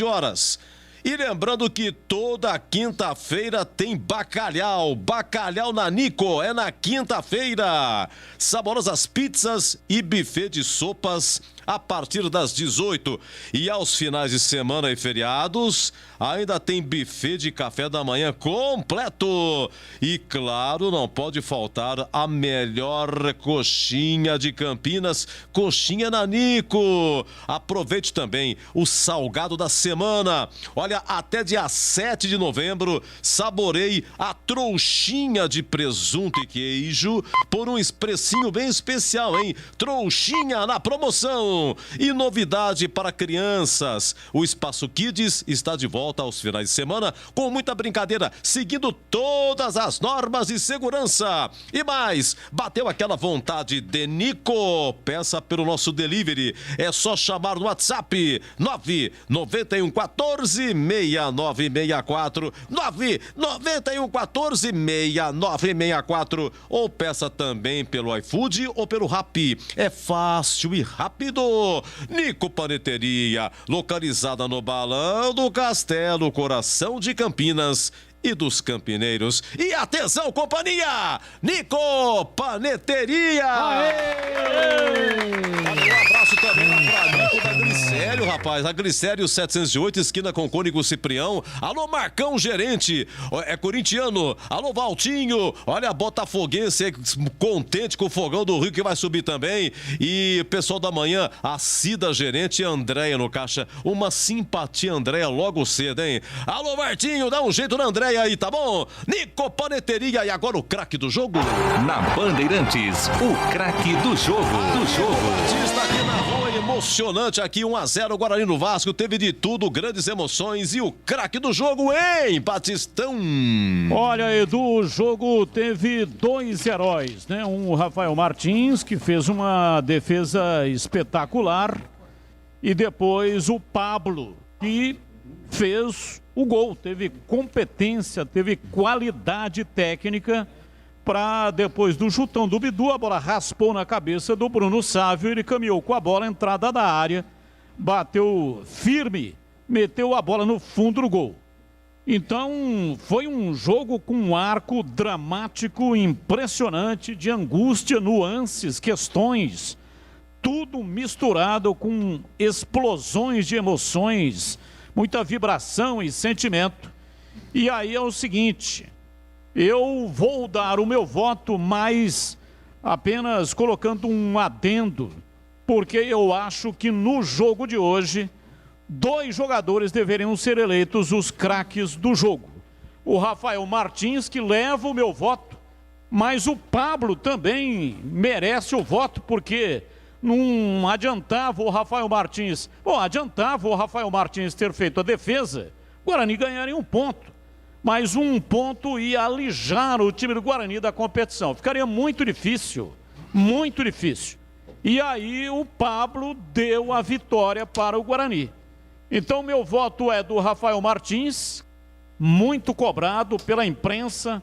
horas. E lembrando que toda quinta-feira tem bacalhau. Bacalhau na Nico, é na quinta-feira. Saborosas pizzas e buffet de sopas a partir das 18. E aos finais de semana e feriados, ainda tem buffet de café da manhã completo. E claro, não pode faltar a melhor coxinha de Campinas, coxinha na Nico. Aproveite também o salgado da semana. Olha, até dia 7 de novembro, saboreie a trouxinha de presunto e queijo por um precinho bem especial, hein? Trouxinha na promoção. E novidade para crianças, o Espaço Kids está de volta aos finais de semana com muita brincadeira, seguindo todas as normas de segurança. E mais, bateu aquela vontade de Nico? Peça pelo nosso delivery, é só chamar no WhatsApp 991146964, 991146964, ou peça também pelo iFood ou pelo Rappi. É fácil e rápido. Nico Paneteria, localizada no Balão do Castelo, coração de Campinas e dos campineiros. E atenção, companhia! Nico Paneteria! Aê! Um abraço também lá pra Nico da Glicério, rapaz. A Glicério 708, esquina com Cônigo Ciprião. Alô, Marcão, gerente. É corintiano. Alô, Valtinho. Olha, botafoguense, contente com o Fogão do Rio que vai subir também. E pessoal da manhã, a Cida, gerente, e a Andréia no caixa. Uma simpatia, Andréia, logo cedo, hein? Alô, Martinho, dá um jeito na Andréia aí, tá bom? Nico Paneteria, e agora o craque do jogo? Na Bandeirantes, o craque do jogo. Batista aqui na rua, emocionante aqui, 1-0, Guarani no Vasco, teve de tudo, grandes emoções, e o craque do jogo, hein, Batistão? Olha, Edu, o jogo teve dois heróis, né? Um, o Rafael Martins, que fez uma defesa espetacular, e depois o Pablo, que fez o gol, teve competência, teve qualidade técnica para depois do chutão do Bidu, a bola raspou na cabeça do Bruno Sávio, ele caminhou com a bola, entrada da área, bateu firme, meteu a bola no fundo do gol. Então, foi um jogo com um arco dramático, impressionante, de angústia, nuances, questões, tudo misturado com explosões de emoções, muita vibração e sentimento. E aí é o seguinte, eu vou dar o meu voto, mas apenas colocando um adendo, porque eu acho que no jogo de hoje, dois jogadores deveriam ser eleitos os craques do jogo. O Rafael Martins, que leva o meu voto, mas o Pablo também merece o voto, porque não adiantava o Rafael Martins, adiantava o Rafael Martins ter feito a defesa, o Guarani ganharia um ponto, mas um ponto ia alijar o time do Guarani da competição, ficaria muito difícil, e aí o Pablo deu a vitória para o Guarani. Então meu voto é do Rafael Martins, muito cobrado pela imprensa,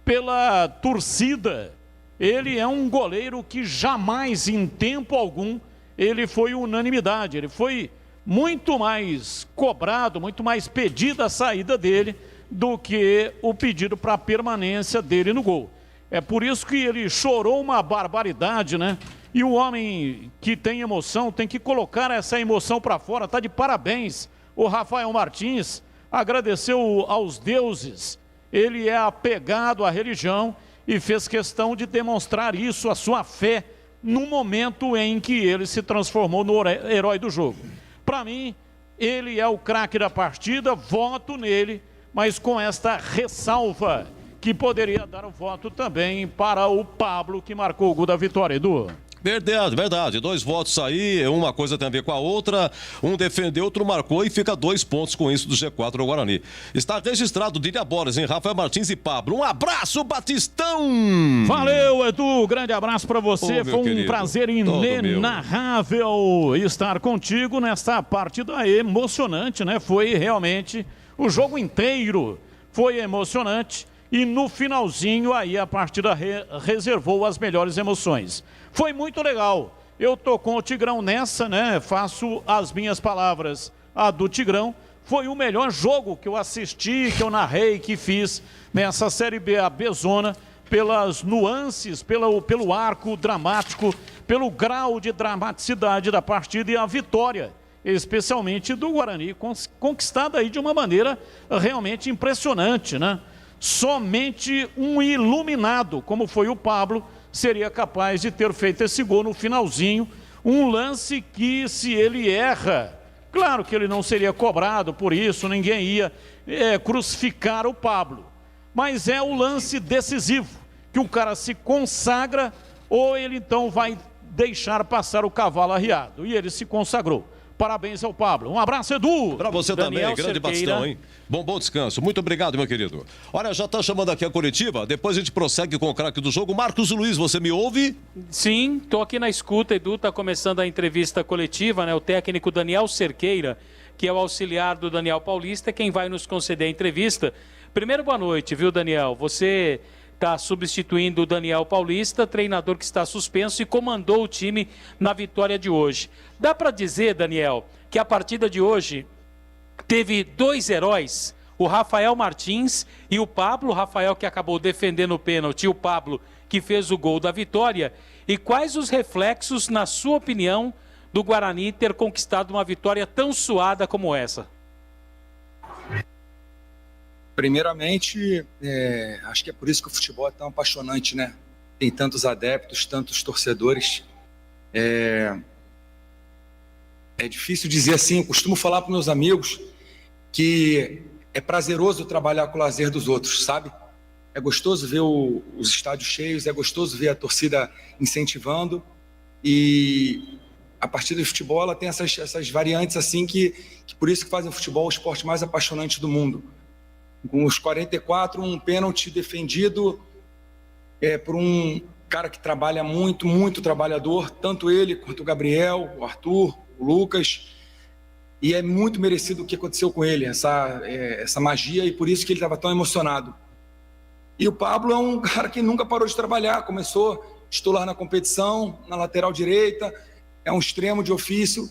pela torcida. Ele é um goleiro que jamais, em tempo algum, ele foi unanimidade. Ele foi muito mais cobrado, muito mais pedida a saída dele do que o pedido para a permanência dele no gol. É por isso que ele chorou uma barbaridade, né? E o homem que tem emoção tem que colocar essa emoção para fora. Está de parabéns o Rafael Martins, agradeceu aos deuses. Ele é apegado à religião e fez questão de demonstrar isso, a sua fé, no momento em que ele se transformou no herói do jogo. Para mim, ele é o craque da partida, voto nele, mas com esta ressalva, que poderia dar o voto também para o Pablo, que marcou o gol da vitória, Edu. Verdade. Dois votos aí, uma coisa tem a ver com a outra. Um defendeu, outro marcou e fica 2 pontos com isso do G4 do Guarani. Está registrado Dília Borges, hein? Rafael Martins e Pablo. Um abraço, Batistão! Valeu, Edu. Grande abraço para você. Foi um querido prazer inenarrável estar contigo nesta partida emocionante, né? Foi realmente o jogo inteiro. Foi emocionante. E no finalzinho aí a partida reservou as melhores emoções. Foi muito legal. Eu tô com o Tigrão nessa, né? Faço as minhas palavras, a do Tigrão. foi o melhor jogo que eu assisti, que eu narrei, que fiz nessa Série B, a Bezona, pelas nuances, pelo arco dramático, pelo grau de dramaticidade da partida e a vitória, especialmente do Guarani, conquistada aí de uma maneira realmente impressionante, né? Somente um iluminado, como foi o Pablo, seria capaz de ter feito esse gol no finalzinho, um lance que, se ele erra, claro que ele não seria cobrado por isso, ninguém ia crucificar o Pablo, mas é o lance decisivo, que o cara se consagra ou ele então vai deixar passar o cavalo arriado, e ele se consagrou. Parabéns ao Pablo. Um abraço, Edu. Para você Daniel também, grande Cerqueira. bastão, hein? Bom descanso. Muito obrigado, meu querido. Olha, já está chamando aqui a coletiva, depois a gente prossegue com o craque do jogo. Marcos Luiz, você me ouve? Sim, estou aqui na escuta, Edu, está começando a entrevista coletiva, né? O técnico Daniel Cerqueira, que é o auxiliar do Daniel Paulista, quem vai nos conceder a entrevista. Primeiro, boa noite, viu, Daniel? Você está substituindo o Daniel Paulista, treinador que está suspenso e comandou o time na vitória de hoje. Dá para dizer, Daniel, que a partida de hoje teve dois heróis, o Rafael Martins e o Pablo. O Rafael que acabou defendendo o pênalti e o Pablo que fez o gol da vitória. E quais os reflexos, na sua opinião, do Guarani ter conquistado uma vitória tão suada como essa? Primeiramente, acho que é por isso que o futebol é tão apaixonante, né? Tem tantos adeptos, tantos torcedores. É difícil dizer assim, eu costumo falar para meus amigos que é prazeroso trabalhar com o lazer dos outros, sabe? É gostoso ver os estádios cheios, é gostoso ver a torcida incentivando, e a partida de futebol ela tem essas variantes assim que por isso que fazem o futebol o esporte mais apaixonante do mundo. Com os 44, um pênalti defendido por um cara que trabalha muito, muito trabalhador, tanto ele quanto o Gabriel, o Arthur, o Lucas, e é muito merecido o que aconteceu com ele, essa magia, e por isso que ele estava tão emocionado. E o Pablo é um cara que nunca parou de trabalhar, começou titular na competição, na lateral direita, é um extremo de ofício,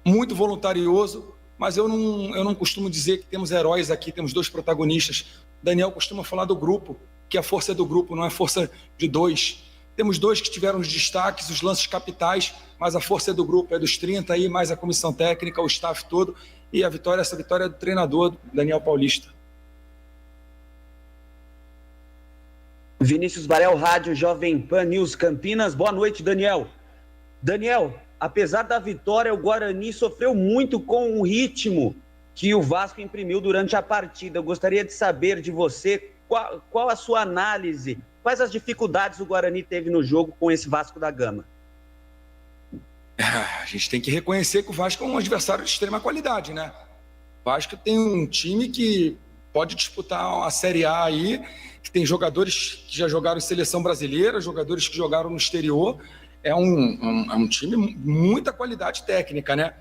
muito voluntarioso, mas eu não costumo dizer que temos heróis aqui, temos dois protagonistas. O Daniel costuma falar do grupo, que a força é do grupo, não é força de dois. Temos dois que tiveram os destaques, os lances capitais, mas a força é do grupo, é dos 30 aí, mais a comissão técnica, o staff todo, e essa vitória é do treinador, Daniel Paulista. Vinícius Varel, Rádio Jovem Pan News Campinas. Boa noite, Daniel. Daniel, apesar da vitória, o Guarani sofreu muito com o ritmo que o Vasco imprimiu durante a partida. Eu gostaria de saber de você qual a sua análise, quais as dificuldades o Guarani teve no jogo com esse Vasco da Gama. A gente tem que reconhecer que o Vasco é um adversário de extrema qualidade, né? O Vasco tem um time que pode disputar a Série A aí, que tem jogadores que já jogaram em seleção brasileira, jogadores que jogaram no exterior. É um time de muita qualidade técnica, né?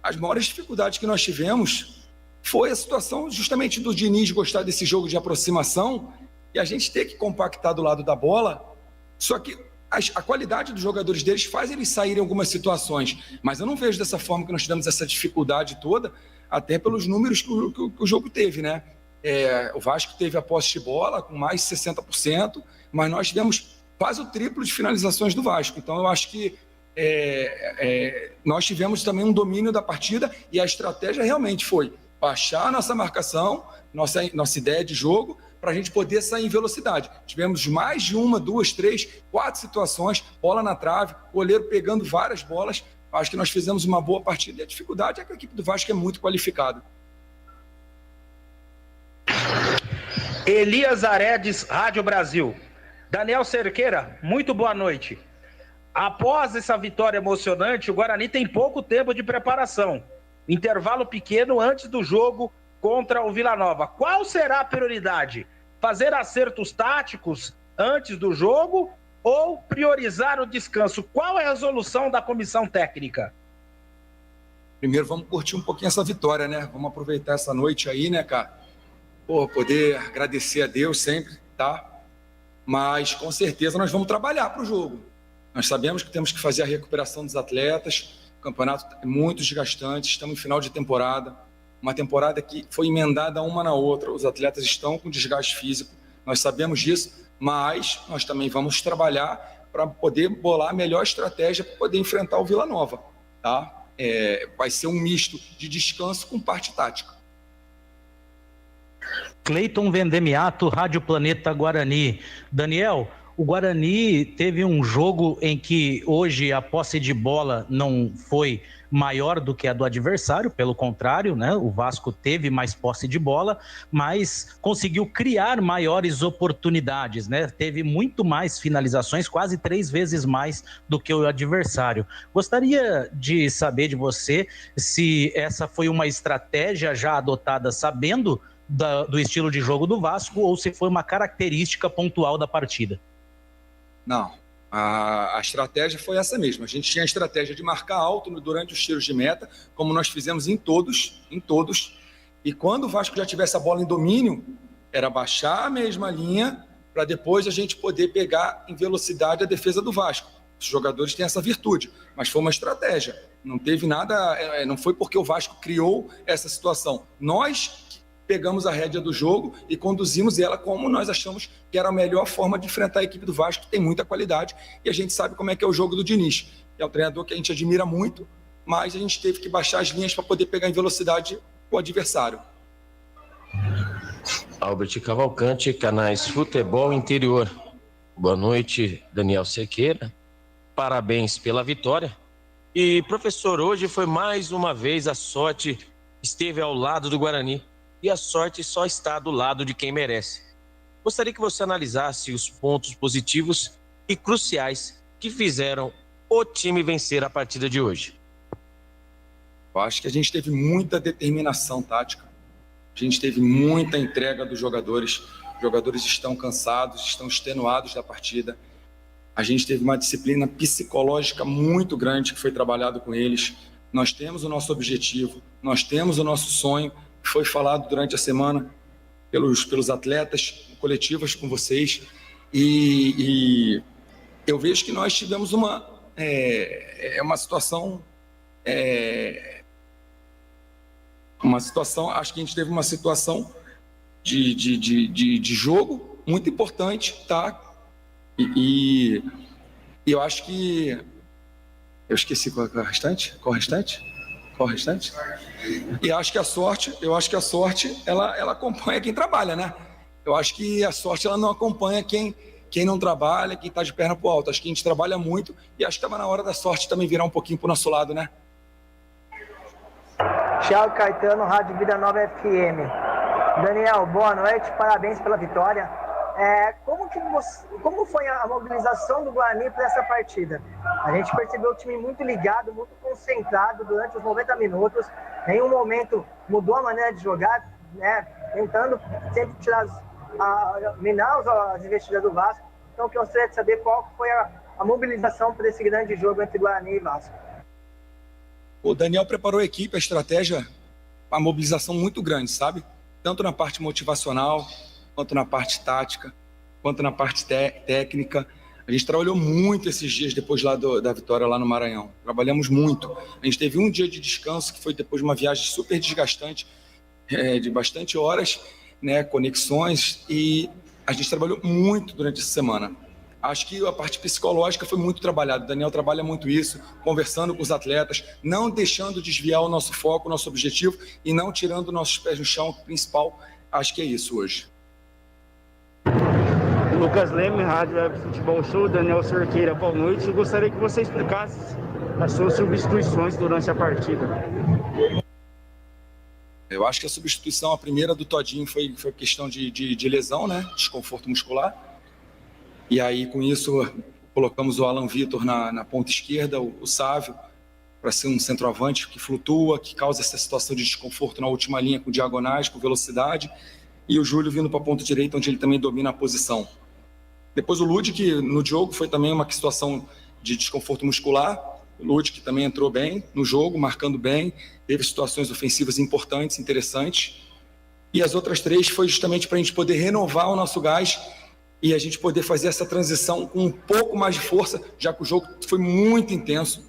As maiores dificuldades que nós tivemos foi a situação justamente do Diniz gostar desse jogo de aproximação e a gente ter que compactar do lado da bola, só que a qualidade dos jogadores deles faz eles saírem em algumas situações, mas eu não vejo dessa forma que nós tivemos essa dificuldade toda, até pelos números que o jogo teve, né? O Vasco teve a posse de bola com mais de 60%, mas nós tivemos quase o triplo de finalizações do Vasco. Então eu acho que nós tivemos também um domínio da partida e a estratégia realmente foi baixar a nossa marcação, nossa ideia de jogo, para a gente poder sair em velocidade. Tivemos mais de 1, 2, 3, 4 situações, bola na trave, goleiro pegando várias bolas. Acho que nós fizemos uma boa partida e a dificuldade é que a equipe do Vasco é muito qualificada. Elias Aredes, Rádio Brasil. Daniel Cerqueira, muito boa noite. Após essa vitória emocionante, o Guarani tem pouco tempo de preparação. Intervalo pequeno antes do jogo contra o Vila Nova. Qual será a prioridade? Fazer acertos táticos antes do jogo ou priorizar o descanso? Qual é a resolução da comissão técnica? Primeiro, vamos curtir um pouquinho essa vitória, né? Vamos aproveitar essa noite aí, né, cara? Poder agradecer a Deus sempre, tá? Mas, com certeza, nós vamos trabalhar para o jogo. Nós sabemos que temos que fazer a recuperação dos atletas. O campeonato é muito desgastante, estamos em final de temporada. uma temporada que foi emendada uma na outra. Os atletas estão com desgaste físico, nós sabemos disso, mas nós também vamos trabalhar para poder bolar a melhor estratégia para poder enfrentar o Vila Nova, tá? Vai ser um misto de descanso com parte tática. Cleiton Vendemiato, Rádio Planeta Guarani. Daniel, o Guarani teve um jogo em que hoje a posse de bola não foi maior do que a do adversário, pelo contrário, né? O Vasco teve mais posse de bola, mas conseguiu criar maiores oportunidades, né? Teve muito mais finalizações, quase 3 vezes mais do que o adversário. Gostaria de saber de você se essa foi uma estratégia já adotada sabendo do estilo de jogo do Vasco ou se foi uma característica pontual da partida. Não, a estratégia foi essa mesma. A gente tinha a estratégia de marcar alto durante os tiros de meta, como nós fizemos em todos. E quando o Vasco já tivesse a bola em domínio, era baixar a mesma linha para depois a gente poder pegar em velocidade a defesa do Vasco. Os jogadores têm essa virtude, mas foi uma estratégia. Não teve nada, não foi porque o Vasco criou essa situação. Nós pegamos a rédea do jogo e conduzimos ela como nós achamos que era a melhor forma de enfrentar a equipe do Vasco, que tem muita qualidade, e a gente sabe como é que é o jogo do Diniz. É um treinador que a gente admira muito, mas a gente teve que baixar as linhas para poder pegar em velocidade o adversário. Albert Cavalcante, canais Futebol Interior. Boa noite, Daniel Cerqueira. Parabéns pela vitória. E, professor, hoje foi mais uma vez a sorte esteve ao lado do Guarani. E a sorte só está do lado de quem merece. Gostaria que você analisasse os pontos positivos e cruciais que fizeram o time vencer a partida de hoje. Eu acho que a gente teve muita determinação tática. A gente teve muita entrega dos jogadores. Os jogadores estão cansados, estão extenuados da partida. A gente teve uma disciplina psicológica muito grande que foi trabalhado com eles. Nós temos o nosso objetivo, nós temos o nosso sonho, foi falado durante a semana pelos atletas coletivas com vocês, e eu vejo que nós tivemos uma situação, acho que a gente teve uma situação de jogo muito importante, tá? E eu acho que eu esqueci qual é o restante? Qual o restante? E eu acho que a sorte, ela acompanha quem trabalha, né? Eu acho que a sorte, ela não acompanha quem não trabalha, quem está de perna pro alto. Acho que a gente trabalha muito e acho que estava na hora da sorte também virar um pouquinho pro nosso lado, né? Thiago Caetano, Rádio Vida Nova FM. Daniel, boa noite, parabéns pela vitória. Como foi a mobilização do Guarani para essa partida? A gente percebeu o time muito ligado, muito concentrado durante os 90 minutos. Em nenhum momento mudou a maneira de jogar, né? Tentando sempre minar as investidas do Vasco. Então, eu gostaria de saber qual foi a mobilização para esse grande jogo entre Guarani e Vasco. O Daniel preparou a equipe, a estratégia, uma mobilização muito grande, sabe? Tanto na parte motivacional, quanto na parte tática, quanto na parte técnica. A gente trabalhou muito esses dias depois lá da vitória lá no Maranhão. Trabalhamos muito. A gente teve um dia de descanso, que foi depois de uma viagem super desgastante, de bastante horas, né, conexões, e a gente trabalhou muito durante essa semana. Acho que a parte psicológica foi muito trabalhada. O Daniel trabalha muito isso, conversando com os atletas, não deixando desviar o nosso foco, o nosso objetivo, e não tirando nossos pés no chão, principal. Acho que é isso hoje. Lucas Leme, Rádio Web Futebol Show, Daniel Cerqueira, boa noite. Eu gostaria que você explicasse as suas substituições durante a partida. Eu acho que a substituição, a primeira do Todinho, foi questão de lesão, né? Desconforto muscular. E aí, com isso, colocamos o Alan Vitor na ponta esquerda, o Sávio, para ser um centroavante que flutua, que causa essa situação de desconforto na última linha, com diagonais, com velocidade. E o Júlio vindo para a ponta direita, onde ele também domina a posição. Depois o Lud, que no jogo foi também uma situação de desconforto muscular. O Lud, que também entrou bem no jogo, marcando bem, teve situações ofensivas importantes, interessantes. E as outras 3 foi justamente para a gente poder renovar o nosso gás e a gente poder fazer essa transição com um pouco mais de força, já que o jogo foi muito intenso.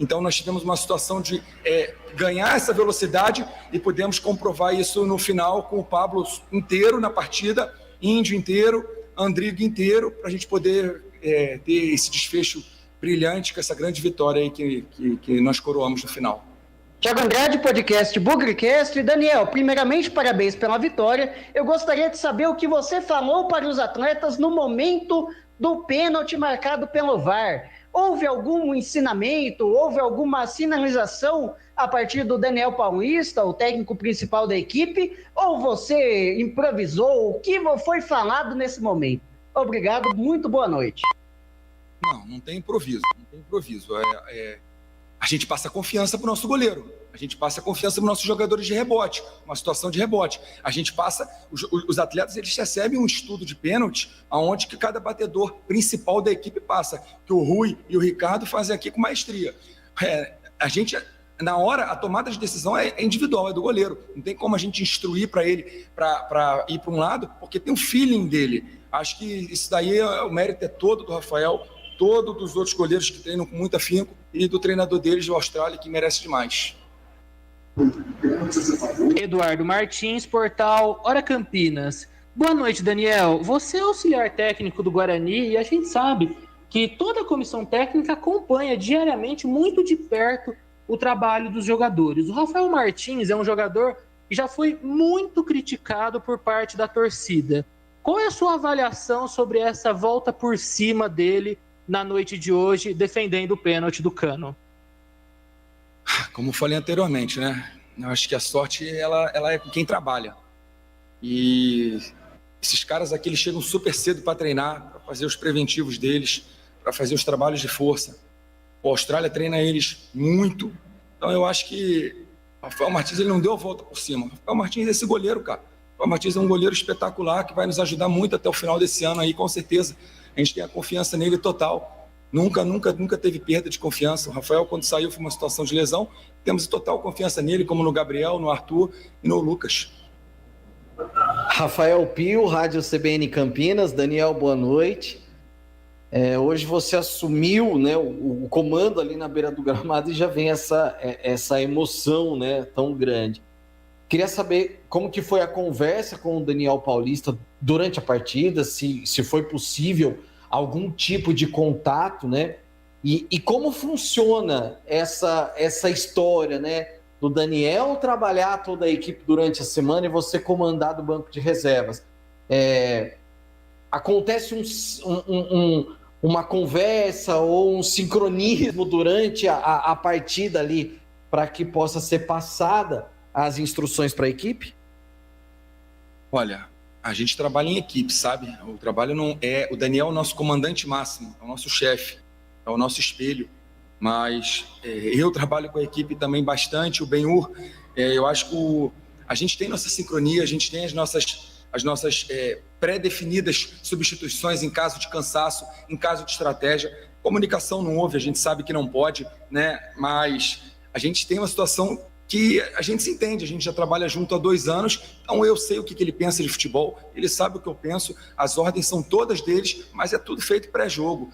Então nós tivemos uma situação de ganhar essa velocidade e pudemos comprovar isso no final com o Pablo inteiro na partida, Índio inteiro, Andrigo inteiro, para a gente poder ter esse desfecho brilhante com essa grande vitória aí que nós coroamos no final. Thiago Andrade, podcast Bugrecast. Daniel, primeiramente, parabéns pela vitória. Eu gostaria de saber o que você falou para os atletas no momento do pênalti marcado pelo VAR. Houve algum ensinamento, houve alguma sinalização a partir do Daniel Paulista, o técnico principal da equipe, ou você improvisou? O que foi falado nesse momento? Obrigado, muito boa noite. Não tem improviso, A gente passa confiança para o nosso goleiro, a gente passa confiança para os nossos jogadores de rebote, uma situação de rebote. A gente passa, os atletas eles recebem um estudo de pênalti, onde que cada batedor principal da equipe passa, que o Rui e o Ricardo fazem aqui com maestria. A gente, na hora, a tomada de decisão é individual, é do goleiro. Não tem como a gente instruir para ele para ir para um lado, porque tem um feeling dele. Acho que isso daí, o mérito é todo do Rafael, todo dos outros goleiros que treinam com muito afinco e do treinador deles, do Austrália, que merece demais. Eduardo Martins, portal Hora Campinas. Boa noite, Daniel. Você é auxiliar técnico do Guarani e a gente sabe que toda a comissão técnica acompanha diariamente, muito de perto, o trabalho dos jogadores. O Rafael Martins é um jogador que já foi muito criticado por parte da torcida. Qual é a sua avaliação sobre essa volta por cima dele na noite de hoje, defendendo o pênalti do Cano? Como falei anteriormente, né? Eu acho que a sorte, ela é com quem trabalha. E esses caras aqui, eles chegam super cedo para treinar, para fazer os preventivos deles, para fazer os trabalhos de força. O Austrália treina eles muito. Então eu acho que o Rafael Martins, ele não deu a volta por cima. O Rafael Martins é esse goleiro, cara. O Rafael Martins é um goleiro espetacular, que vai nos ajudar muito até o final desse ano aí, com certeza. A gente tem a confiança nele total. Nunca teve perda de confiança. O Rafael, quando saiu, foi uma situação de lesão. Temos total confiança nele, como no Gabriel, no Arthur e no Lucas. Rafael Pio, Rádio CBN Campinas. Daniel, boa noite. Hoje você assumiu, né, o comando ali na beira do gramado e já vem essa emoção, né, tão grande. Queria saber como que foi a conversa com o Daniel Paulista durante a partida, se foi possível algum tipo de contato, né? E como funciona essa história, né? Do Daniel trabalhar toda a equipe durante a semana e você comandar do banco de reservas. Acontece uma conversa ou um sincronismo durante a partida ali para que possa ser passada as instruções para a equipe? Olha, a gente trabalha em equipe, sabe? O trabalho não é... O Daniel é o nosso comandante máximo, é o nosso chefe, é o nosso espelho. Mas eu trabalho com a equipe também bastante, o Benhur. Eu acho que a gente tem nossa sincronia, a gente tem as nossas pré-definidas substituições em caso de cansaço, em caso de estratégia. Comunicação não houve, a gente sabe que não pode, né? Mas a gente tem uma situação que a gente se entende, a gente já trabalha junto há 2 anos, então eu sei o que ele pensa de futebol, ele sabe o que eu penso, as ordens são todas deles, mas é tudo feito pré-jogo,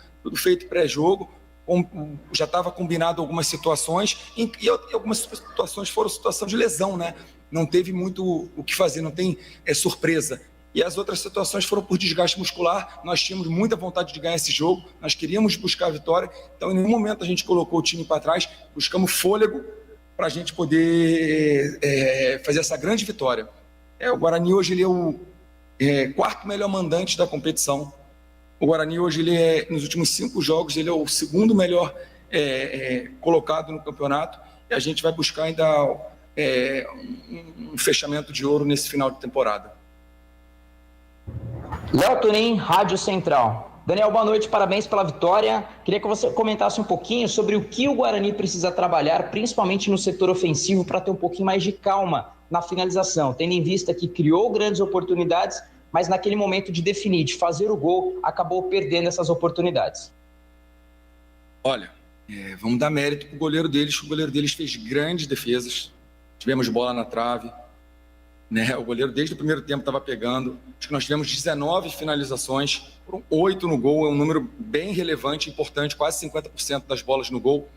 já estava combinado algumas situações, e algumas situações foram situação de lesão, né? Não teve muito o que fazer, não tem surpresa. E as outras situações foram por desgaste muscular, nós tínhamos muita vontade de ganhar esse jogo, nós queríamos buscar a vitória, então em nenhum momento a gente colocou o time para trás, buscamos fôlego, para a gente poder fazer essa grande vitória. O Guarani hoje ele é o 4º melhor mandante da competição. O Guarani hoje, nos últimos 5 jogos, ele é o 2º melhor colocado no campeonato, e a gente vai buscar ainda um fechamento de ouro nesse final de temporada. Léo Turim, Rádio Central. Daniel, boa noite, parabéns pela vitória. Queria que você comentasse um pouquinho sobre o que o Guarani precisa trabalhar, principalmente no setor ofensivo, para ter um pouquinho mais de calma na finalização, tendo em vista que criou grandes oportunidades, mas naquele momento de definir, de fazer o gol, acabou perdendo essas oportunidades. Olha, vamos dar mérito para o goleiro deles fez grandes defesas, tivemos bola na trave, né? O goleiro desde o primeiro tempo estava pegando, acho que nós tivemos 19 finalizações, foram 8 no gol, é um número bem relevante, importante, quase 50% das bolas no gol.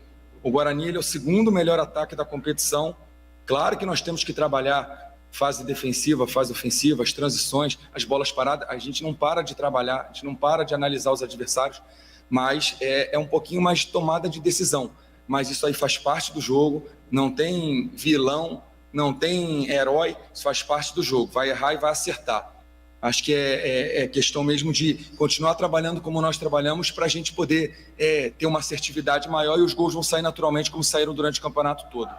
O Guarani ele é o segundo melhor ataque da competição. Claro que nós temos que trabalhar fase defensiva, fase ofensiva, as transições, as bolas paradas. A gente não para de trabalhar, a gente não para de analisar os adversários, mas é um pouquinho mais de tomada de decisão. Mas isso aí faz parte do jogo, não tem vilão, não tem herói, isso faz parte do jogo. Vai errar e vai acertar. Acho que é questão mesmo de continuar trabalhando como nós trabalhamos para a gente poder ter uma assertividade maior e os gols vão sair naturalmente como saíram durante o campeonato todo.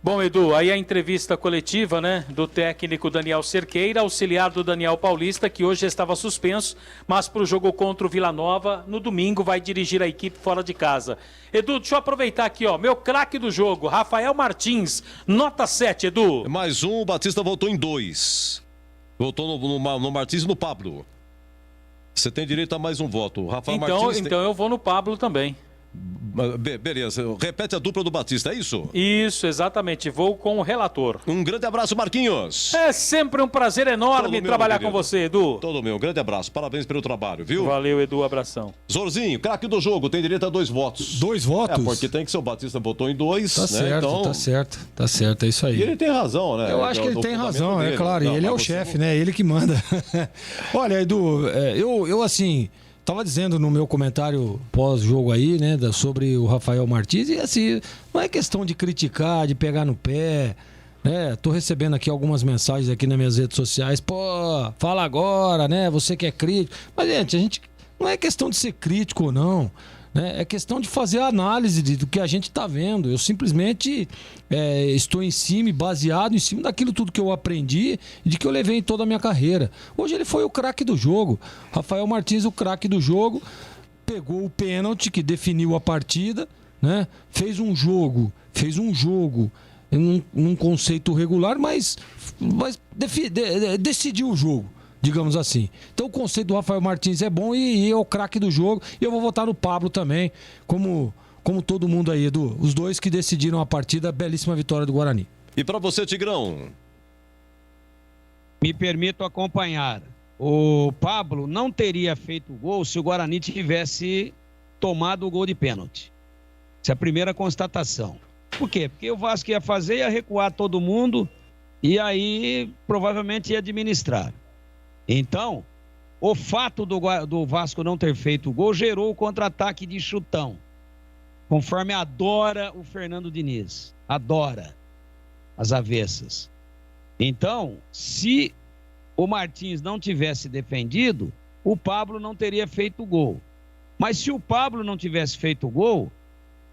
Bom, Edu, aí a entrevista coletiva, né, do técnico Daniel Cerqueira, auxiliar do Daniel Paulista, que hoje estava suspenso, mas para o jogo contra o Vila Nova, no domingo, vai dirigir a equipe fora de casa. Edu, deixa eu aproveitar aqui, ó, meu craque do jogo, Rafael Martins, nota 7, Edu. Mais um, o Batista voltou em 2. Voltou no Martins e no Pablo. Você tem direito a mais um voto. Rafael Martins então eu vou no Pablo também. Beleza, repete a dupla do Batista, é isso? Isso, exatamente, vou com o relator. Um grande abraço, Marquinhos. É sempre um prazer enorme trabalhar com você, Edu. Todo meu, um grande abraço, parabéns pelo trabalho, viu? Valeu, Edu, abração. Zorzinho, craque do jogo, tem direito a 2 votos. 2 votos? Porque tem que ser o Batista votou em 2, tá né? Certo, então... tá certo, é isso aí. E ele tem razão, né? Eu acho que ele tem razão, dele. É claro, e ele é o chefe, né? Ele que manda. Olha, Edu, eu assim... Tava dizendo no meu comentário pós-jogo aí, né, sobre o Rafael Martins, e assim, não é questão de criticar, de pegar no pé, né? Tô recebendo aqui algumas mensagens aqui nas minhas redes sociais, pô, fala agora, né, você que é crítico. Mas, gente, a gente não é questão de ser crítico ou não, né? É questão de fazer a análise do que a gente tá vendo. Eu simplesmente estou em cima, baseado em cima daquilo tudo que eu aprendi e de que eu levei em toda a minha carreira. Hoje ele foi o craque do jogo. Rafael Martins, o craque do jogo, pegou o pênalti que definiu a partida, né? Fez um jogo num conceito regular, mas decidiu o jogo, digamos assim. Então o conceito do Rafael Martins é bom e é o craque do jogo. E eu vou votar no Pablo também, como todo mundo aí, Edu. Os dois que decidiram a partida, belíssima vitória do Guarani. E para você, Tigrão? Me permito acompanhar. O Pablo não teria feito o gol se o Guarani tivesse tomado o gol de pênalti. Essa é a primeira constatação. Por quê? Porque o Vasco ia fazer, ia recuar todo mundo e aí provavelmente ia administrar. Então, o fato do Vasco não ter feito o gol gerou o contra-ataque de chutão, conforme adora o Fernando Diniz. Adora as avessas. Então, se o Martins não tivesse defendido, o Pablo não teria feito o gol. Mas se o Pablo não tivesse feito o gol,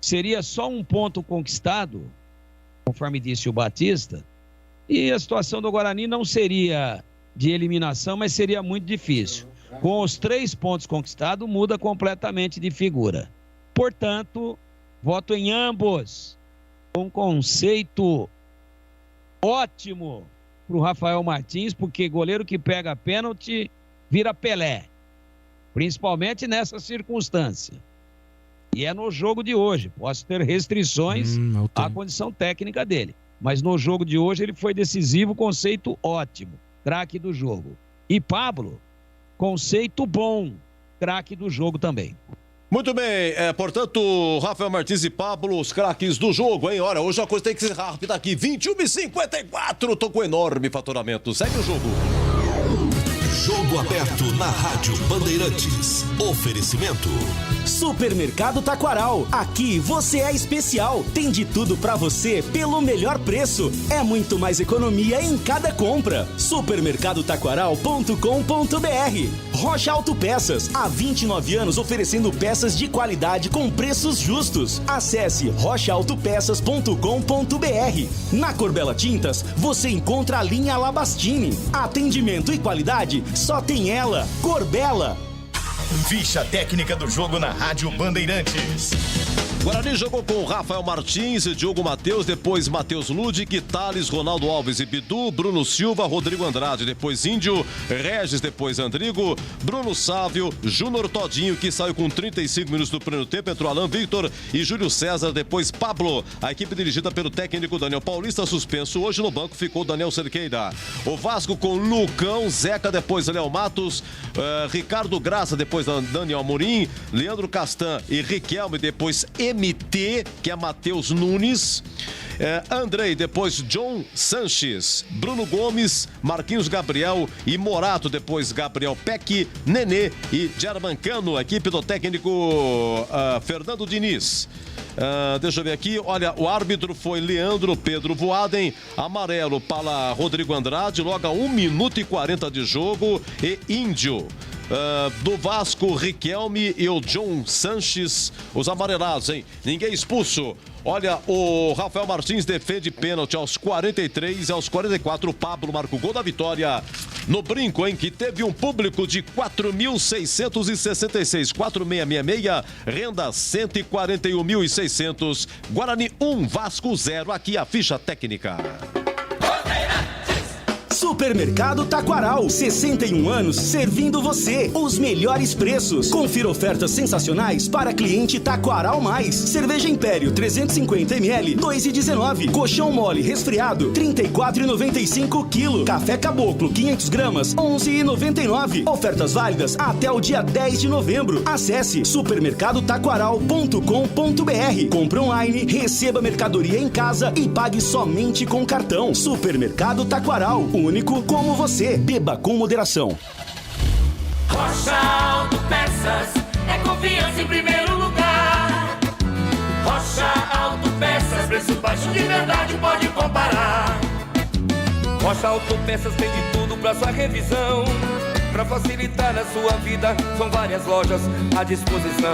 seria só um ponto conquistado, conforme disse o Batista, e a situação do Guarani não seria de eliminação, mas seria muito difícil. Com os 3 pontos conquistados, muda completamente de figura. Portanto, voto em ambos. Um conceito ótimo para o Rafael Martins, porque goleiro que pega pênalti vira Pelé, principalmente nessa circunstância. E é no jogo de hoje. Posso ter restrições à condição técnica dele, mas no jogo de hoje ele foi decisivo, conceito ótimo. Craque do jogo. E Pablo, conceito bom, craque do jogo também. Muito bem, portanto, Rafael Martins e Pablo, os craques do jogo, hein? Olha, hoje a coisa tem que ser rápida aqui, 21h54, tô com enorme faturamento. Segue o jogo. Jogo aberto na Rádio Bandeirantes. Oferecimento. Supermercado Taquaral. Aqui você é especial. Tem de tudo pra você pelo melhor preço. É muito mais economia em cada compra. Supermercadotaquaral.com.br. Rocha Autopeças. Há 29 anos oferecendo peças de qualidade com preços justos. Acesse rochaautopeças.com.br. Na Corbella Tintas, você encontra a linha Labastini. Atendimento e qualidade só tem ela, Corbella. Ficha técnica do jogo na Rádio Bandeirantes. Guarani jogou com Rafael Martins, Diogo Matheus, depois Matheus Ludic, Thales, Ronaldo Alves e Bidu, Bruno Silva, Rodrigo Andrade, depois Índio, Regis, depois Andrigo, Bruno Sávio, Júnior Todinho, que saiu com 35 minutos do primeiro tempo, entrou Alain Victor e Júlio César, depois Pablo. A equipe dirigida pelo técnico Daniel Paulista, suspenso hoje, no banco ficou Daniel Cerqueira. O Vasco com Lucão, Zeca, depois Léo Matos, Ricardo Graça, depois Daniel Amorim, Leandro Castan e Riquelme, depois MT, que é Matheus Nunes. Andrei, depois John Sanches, Bruno Gomes, Marquinhos Gabriel e Morato, depois Gabriel Peck, Nenê e Germancano, equipe do técnico Fernando Diniz. Deixa eu ver aqui, olha, o árbitro foi Leandro Pedro Voaden, amarelo para Rodrigo Andrade, logo a 1 minuto e 40 de jogo, e Índio. Do Vasco, Riquelme e o John Sanches, os amarelados, hein? Ninguém expulso. Olha, o Rafael Martins defende pênalti aos 43 e aos 44 o Pablo marca o gol da vitória no Brinco, hein? Que teve um público de 4.666, 4666, renda 141.600, Guarani 1, Vasco 0, aqui a ficha técnica. Supermercado Taquaral, 61 anos servindo você. Os melhores preços. Confira ofertas sensacionais para cliente Taquaral Mais. Cerveja Império 350 ml, 2,19. Colchão mole resfriado, 34,95 kg. Café Caboclo 500 gramas, 11,99. Ofertas válidas até o dia 10 de novembro. Acesse supermercadotaquaral.com.br. Compre online, receba mercadoria em casa e pague somente com cartão. Supermercado Taquaral, único como você. Beba com moderação. Rocha Autopeças é confiança em primeiro lugar. Rocha Autopeças, preço baixo de verdade, pode comparar. Rocha Autopeças tem de tudo pra sua revisão. Pra facilitar a sua vida, são várias lojas à disposição.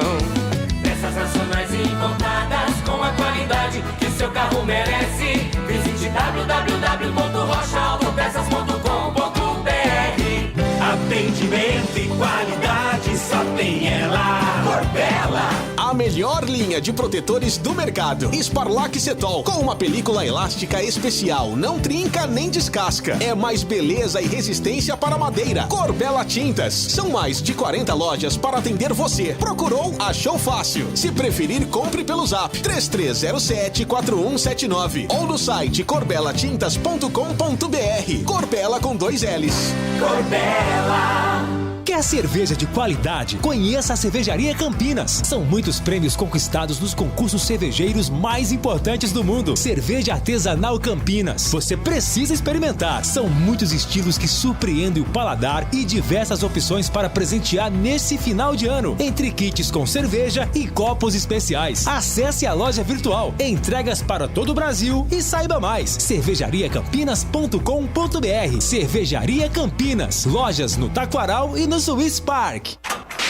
Peças nacionais e importadas com a qualidade que o seu carro merece. Visite www.rochaautopeças.com.br. Atendimento e qualidade só tem ela. Corbella. A melhor linha de protetores do mercado. Sparlac Cetol, com uma película elástica especial. Não trinca nem descasca. É mais beleza e resistência para madeira. Corbella Tintas. São mais de 40 lojas para atender você. Procurou? Achou fácil. Se preferir, compre pelo Zap 3307-4179 ou no site corbelatintas.com.br. Corbella com 2 L's. Corbella. Quer cerveja de qualidade? Conheça a Cervejaria Campinas. São muitos prêmios conquistados nos concursos cervejeiros mais importantes do mundo. Cerveja Artesanal Campinas. Você precisa experimentar. São muitos estilos que surpreendem o paladar e diversas opções para presentear nesse final de ano. Entre kits com cerveja e copos especiais. Acesse a loja virtual. Entregas para todo o Brasil e saiba mais. cervejariacampinas.com.br. Cervejaria Campinas. Lojas no Taquaral e no Swiss Park.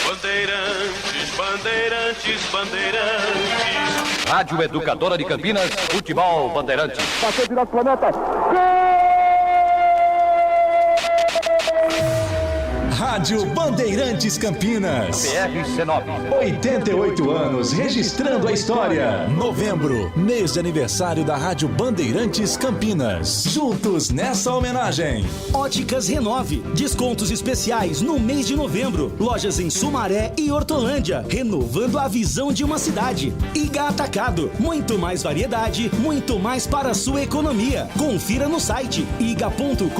Bandeirantes, Bandeirantes, Bandeirantes. Rádio Educadora de Campinas, Futebol Bandeirantes. Passou direto para a meta. Rádio Bandeirantes Campinas. PRC9. 88 anos, registrando a história. Novembro, mês de aniversário da Rádio Bandeirantes Campinas. Juntos nessa homenagem. Óticas Renove. Descontos especiais no mês de novembro. Lojas em Sumaré e Hortolândia. Renovando a visão de uma cidade. Iga Atacado. Muito mais variedade, muito mais para a sua economia. Confira no site iga.com.br.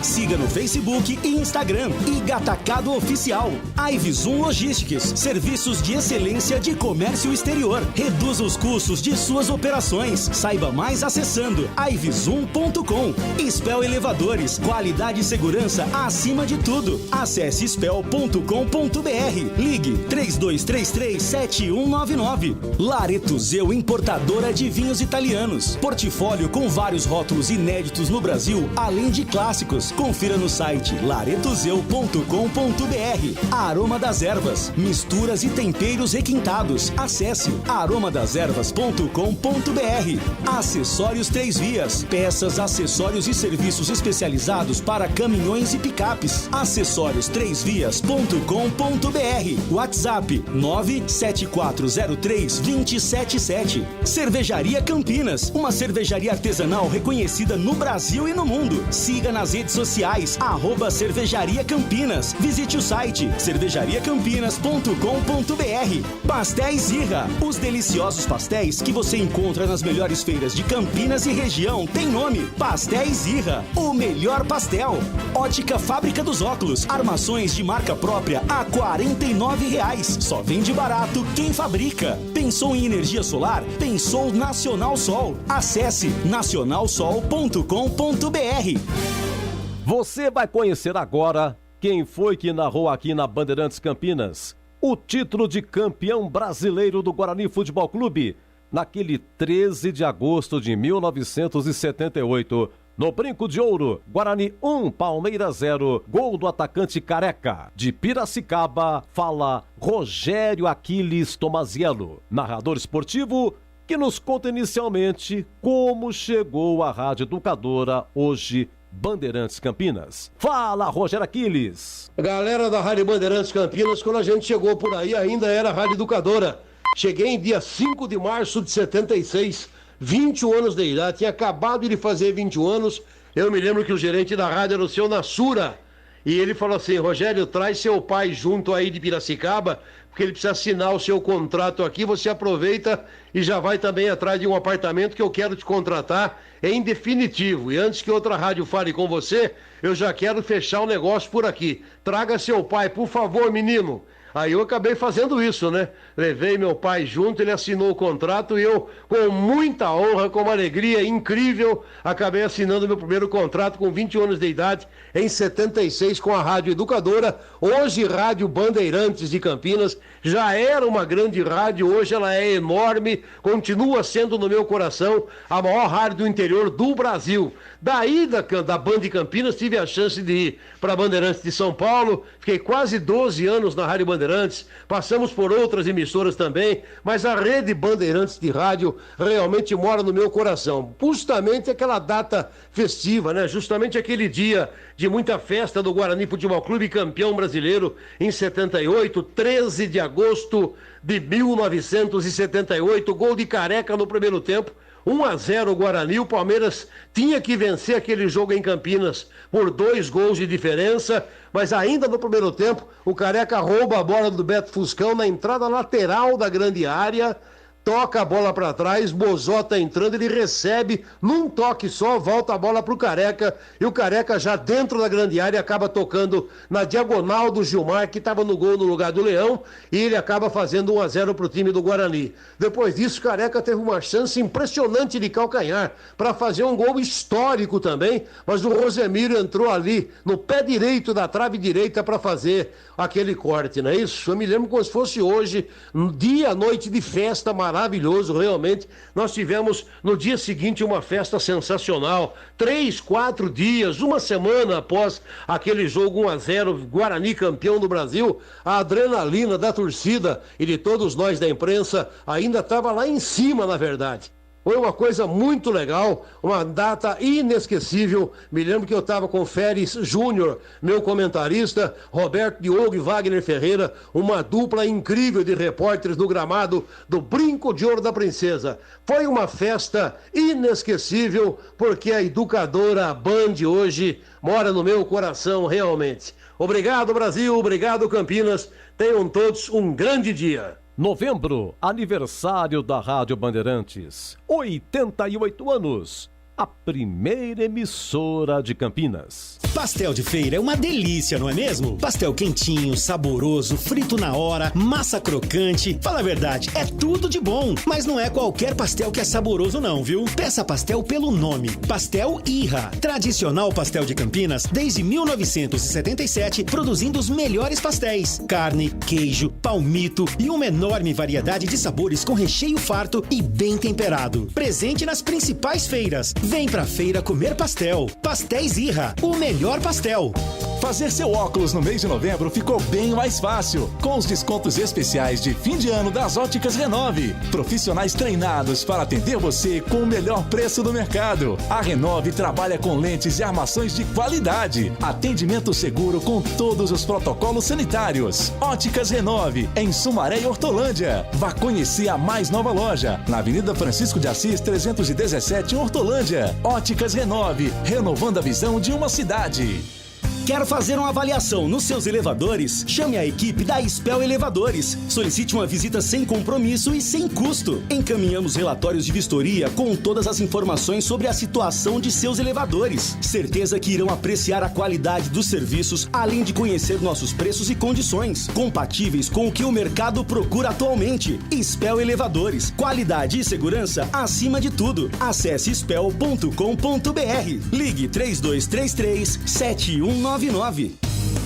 Siga no Facebook e Instagram. Iga Atacado Oficial. Ivzoom Logistics. Serviços de excelência de comércio exterior. Reduza os custos de suas operações. Saiba mais acessando ivzoom.com. Spell Elevadores. Qualidade e segurança acima de tudo. Acesse spell.com.br. Ligue 3233-7199. Laretuzeu Importadora de Vinhos Italianos. Portfólio com vários rótulos inéditos no Brasil, além de clássicos. Confira no site laretuzeu.com.br. Aroma das Ervas. Misturas e temperos requintados. Acesse aromadeservas.com.br. Acessórios 3 Vias. Peças, acessórios e serviços especializados para caminhões e picapes. Acessórios3vias.com.br. WhatsApp 97403-277. Cervejaria Campinas. Uma cervejaria artesanal reconhecida no Brasil e no mundo. Siga nas redes sociais @Cervejaria Campinas. Campinas. Visite o site cervejariacampinas.com.br. Pastéis Irra. Os deliciosos pastéis que você encontra nas melhores feiras de Campinas e região tem nome: Pastéis Irra. O melhor pastel. Ótica Fábrica dos Óculos. Armações de marca própria a R$ 49,00. Só vende barato quem fabrica. Pensou em energia solar? Pensou Nacional Sol. Acesse nacionalsol.com.br. Você vai conhecer agora quem foi que narrou aqui na Bandeirantes Campinas o título de campeão brasileiro do Guarani Futebol Clube naquele 13 de agosto de 1978. No Brinco de Ouro, Guarani 1, Palmeiras 0, gol do atacante Careca. De Piracicaba, fala Rogério Aquiles Tomaziello, narrador esportivo, que nos conta inicialmente como chegou à Rádio Educadora, hoje Bandeirantes Campinas. Fala, Rogério Aquiles. Galera da Rádio Bandeirantes Campinas, quando a gente chegou por aí, ainda era Rádio Educadora. Cheguei em dia 5 de março de 76, 21 anos de idade, tinha acabado de fazer 21 anos. Eu me lembro que o gerente da rádio era o seu Nassura, e ele falou assim: Rogério, traz seu pai junto aí de Piracicaba, porque ele precisa assinar o seu contrato aqui, você aproveita e já vai também atrás de um apartamento que eu quero te contratar em definitivo. E antes que outra rádio fale com você, eu já quero fechar o negócio por aqui. Traga seu pai, por favor, menino. Aí eu acabei fazendo isso, né? Levei meu pai junto, ele assinou o contrato e eu, com muita honra, com uma alegria incrível, acabei assinando meu primeiro contrato com 20 anos de idade, em 76, com a Rádio Educadora, hoje Rádio Bandeirantes de Campinas. Já era uma grande rádio, hoje ela é enorme, continua sendo no meu coração a maior rádio do interior do Brasil. Daí da Band de Campinas tive a chance de ir para a Bandeirantes de São Paulo, fiquei quase 12 anos na Rádio Bandeirantes, passamos por outras emissoras também, mas a rede Bandeirantes de rádio realmente mora no meu coração. Justamente aquela data festiva, né? Justamente aquele dia de muita festa do Guarani Futebol Clube, campeão brasileiro em 78, 13 de agosto de 1978, gol de Careca no primeiro tempo. 1-0 o Guarani, o Palmeiras tinha que vencer aquele jogo em Campinas por 2 gols de diferença, mas ainda no primeiro tempo o Careca rouba a bola do Beto Fuscão na entrada lateral da grande área, toca a bola para trás, Bozota entrando, ele recebe num toque só, volta a bola pro Careca, e o Careca já dentro da grande área acaba tocando na diagonal do Gilmar, que estava no gol no lugar do Leão, e ele acaba fazendo 1-0 pro time do Guarani. Depois disso, o Careca teve uma chance impressionante de calcanhar para fazer um gol histórico também, mas o Rosemiro entrou ali no pé direito da trave direita para fazer aquele corte, não é isso? Eu me lembro como se fosse hoje, dia, noite de festa maravilhoso, realmente. Nós tivemos no dia seguinte uma festa sensacional, 3, 4 dias, uma semana após aquele jogo 1-0, Guarani campeão do Brasil, a adrenalina da torcida e de todos nós da imprensa ainda estava lá em cima, na verdade. Foi uma coisa muito legal, uma data inesquecível. Me lembro que eu estava com Férez Júnior, meu comentarista, Roberto Diogo e Wagner Ferreira, uma dupla incrível de repórteres no gramado do Brinco de Ouro da Princesa. Foi uma festa inesquecível, porque a Educadora Band hoje mora no meu coração realmente. Obrigado, Brasil, obrigado, Campinas. Tenham todos um grande dia. Novembro, aniversário da Rádio Bandeirantes. 88 anos. A primeira emissora de Campinas. Pastel de feira é uma delícia, não é mesmo? Pastel quentinho, saboroso, frito na hora, massa crocante. Fala a verdade, é tudo de bom. Mas não é qualquer pastel que é saboroso não, viu? Peça pastel pelo nome. Pastel Irra. Tradicional pastel de Campinas desde 1977, produzindo os melhores pastéis. Carne, queijo, palmito e uma enorme variedade de sabores com recheio farto e bem temperado. Presente nas principais feiras. Vem pra feira comer pastel. Pastéis Irra, o melhor pastel. Fazer seu óculos no mês de novembro ficou bem mais fácil, com os descontos especiais de fim de ano das Óticas Renove. Profissionais treinados para atender você com o melhor preço do mercado. A Renove trabalha com lentes e armações de qualidade. Atendimento seguro com todos os protocolos sanitários. Óticas Renove, em Sumaré e Hortolândia. Vá conhecer a mais nova loja, na Avenida Francisco de Assis, 317, Hortolândia. Óticas Renove, renovando a visão de uma cidade. Quer fazer uma avaliação nos seus elevadores? Chame a equipe da Spell Elevadores. Solicite uma visita sem compromisso e sem custo. Encaminhamos relatórios de vistoria com todas as informações sobre a situação de seus elevadores. Certeza que irão apreciar a qualidade dos serviços, além de conhecer nossos preços e condições, compatíveis com o que o mercado procura atualmente. Spell Elevadores. Qualidade e segurança acima de tudo. Acesse spell.com.br. Ligue 3233-7199.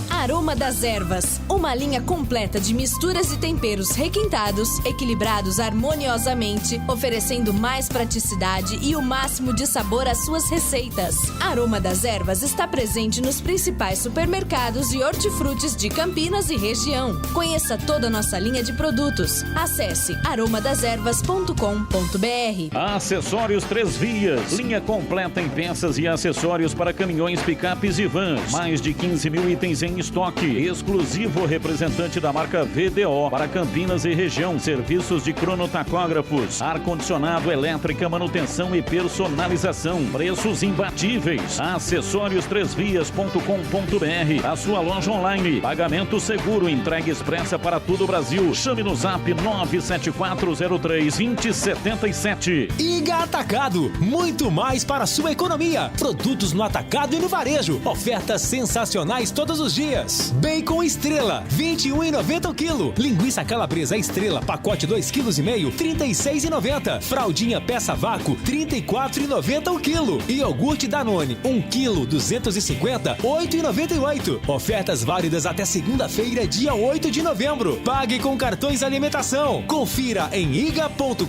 Aroma das Ervas, uma linha completa de misturas e temperos requintados, equilibrados harmoniosamente, oferecendo mais praticidade e o máximo de sabor às suas receitas. Aroma das Ervas está presente nos principais supermercados e hortifrutis de Campinas e região. Conheça toda a nossa linha de produtos. Acesse aromadeservas.com.br. Acessórios Três Vias, linha completa em peças e acessórios para caminhões, picapes e vans. Mais de 15 mil itens em estoque, exclusivo representante da marca VDO para Campinas e região. Serviços de cronotacógrafos, ar-condicionado, elétrica, manutenção e personalização. Preços imbatíveis. Acessórios3vias.com.br, a sua loja online. Pagamento seguro, entrega expressa para todo o Brasil. Chame no zap 97403-2077. Iga Atacado, muito mais para a sua economia. Produtos no atacado e no varejo. Ofertas sensacionais todos os dias. Bacon Estrela, R$21,90 o quilo. Linguiça calabresa Estrela, pacote 2,5 kg, R$36,90. Fraldinha peça vácuo, R$34,90 o quilo. E iogurte Danone, 1 kg, 250, R$8,98. Ofertas válidas até segunda-feira, dia 8 de novembro. Pague com cartões alimentação. Confira em iga.com.br.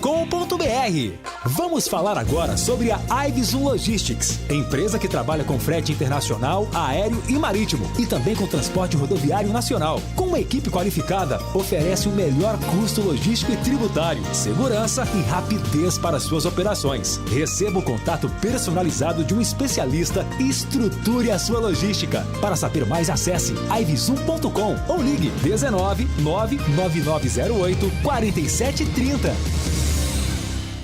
Vamos falar agora sobre a Iveson Logistics, empresa que trabalha com frete internacional, aéreo e marítimo, e também com transporte rodoviário nacional. Com uma equipe qualificada, oferece o melhor custo logístico e tributário, segurança e rapidez para suas operações. Receba o contato personalizado de um especialista e estruture a sua logística. Para saber mais, acesse iveson.com ou ligue 19 99908 4730.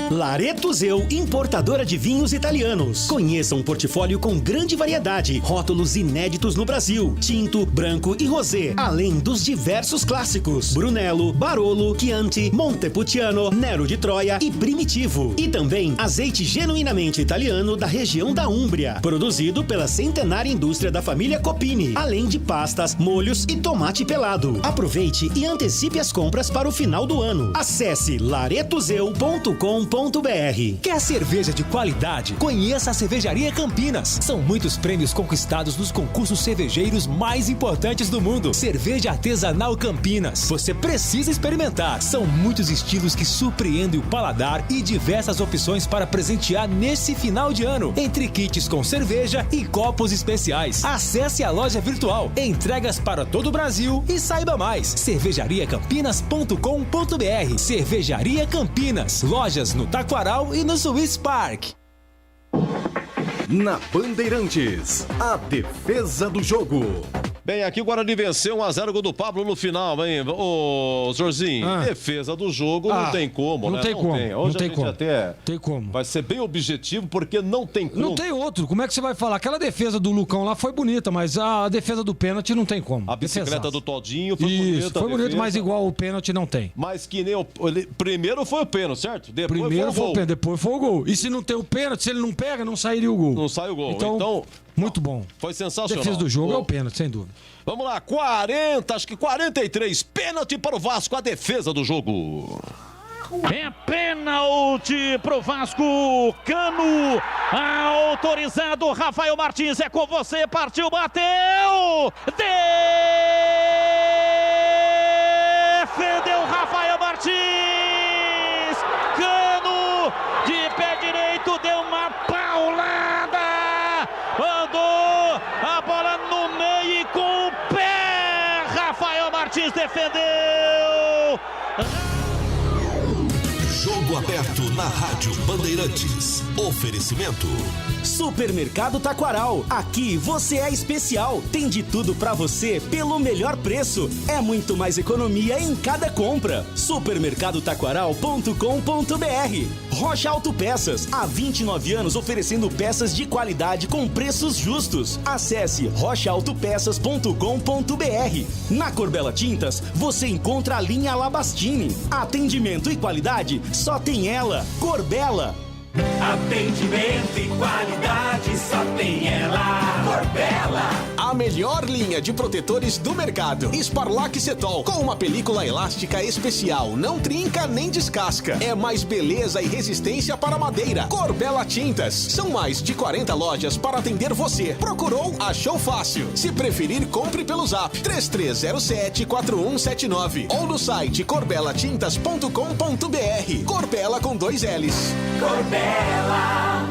Lareto Zeu, importadora de vinhos italianos. Conheça um portfólio com grande variedade, rótulos inéditos no Brasil, tinto, branco e rosé, além dos diversos clássicos: Brunello, Barolo, Chianti, Montepulciano, Nero de Troia e Primitivo. E também azeite genuinamente italiano da região da Úmbria, produzido pela centenária indústria da família Copini, além de pastas, molhos e tomate pelado. Aproveite e antecipe as compras para o final do ano. Acesse laretozeu.com.br. Quer cerveja de qualidade? Conheça a Cervejaria Campinas. São muitos prêmios conquistados nos concursos cervejeiros mais importantes do mundo. Cerveja Artesanal Campinas. Você precisa experimentar. São muitos estilos que surpreendem o paladar e diversas opções para presentear nesse final de ano, entre kits com cerveja e copos especiais. Acesse a loja virtual, entregas para todo o Brasil e saiba mais. cervejariacampinas.com.br. Cervejaria Campinas. Lojas no Taquaral e no Swiss Park. Na Bandeirantes, a defesa do jogo. Bem, aqui o Guarani venceu 1-0, gol do Pablo no final, hein? Ô, Zorzinho, defesa do jogo não tem como, não né? Tem como. Hoje não tem como. Até tem como. Vai ser bem objetivo, porque não tem como. Não tem outro. Como é que você vai falar? Aquela defesa do Lucão lá foi bonita, mas a defesa do pênalti não tem como. A bicicleta do Todinho foi bonita. Isso, foi bonito, mas igual o pênalti não tem. Mas que nem primeiro foi o pênalti, certo? Depois primeiro foi o pênalti, depois foi o gol. E se não tem o pênalti, se ele não pega, não sairia o gol. Não sai o gol. Então muito bom. Foi sensacional. A defesa do jogo é o pênalti, sem dúvida. Vamos lá, 43, pênalti para o Vasco, a defesa do jogo. É pênalti pro Vasco, Cano, autorizado, Rafael Martins, é com você, partiu, bateu, defendeu Rafael Martins, Cano, de pé direito, deu uma paulada, mandou a bola no meio e com o pé, Rafael Martins defendeu. Jogo aberto na rádio Rádio Bandeirantes. Oferecimento. Supermercado Taquaral. Aqui você é especial. Tem de tudo pra você pelo melhor preço. É muito mais economia em cada compra. Supermercadotaquaral.com.br. Rocha Autopeças. Há 29 anos oferecendo peças de qualidade com preços justos. Acesse rochaautopeças.com.br. Na Corbella Tintas, você encontra a linha Labastini. Atendimento e qualidade, só tem ela. Corbella. Atendimento e qualidade só tem ela. Corbella. A melhor linha de protetores do mercado. Sparlac Cetol, com uma película elástica especial. Não trinca nem descasca. É mais beleza e resistência para madeira. Corbella Tintas. São mais de 40 lojas para atender você. Procurou? Achou fácil. Se preferir, compre pelo Zap 3307-4179 ou no site corbelatintas.com.br. Corbella com 2 L's. Corbella.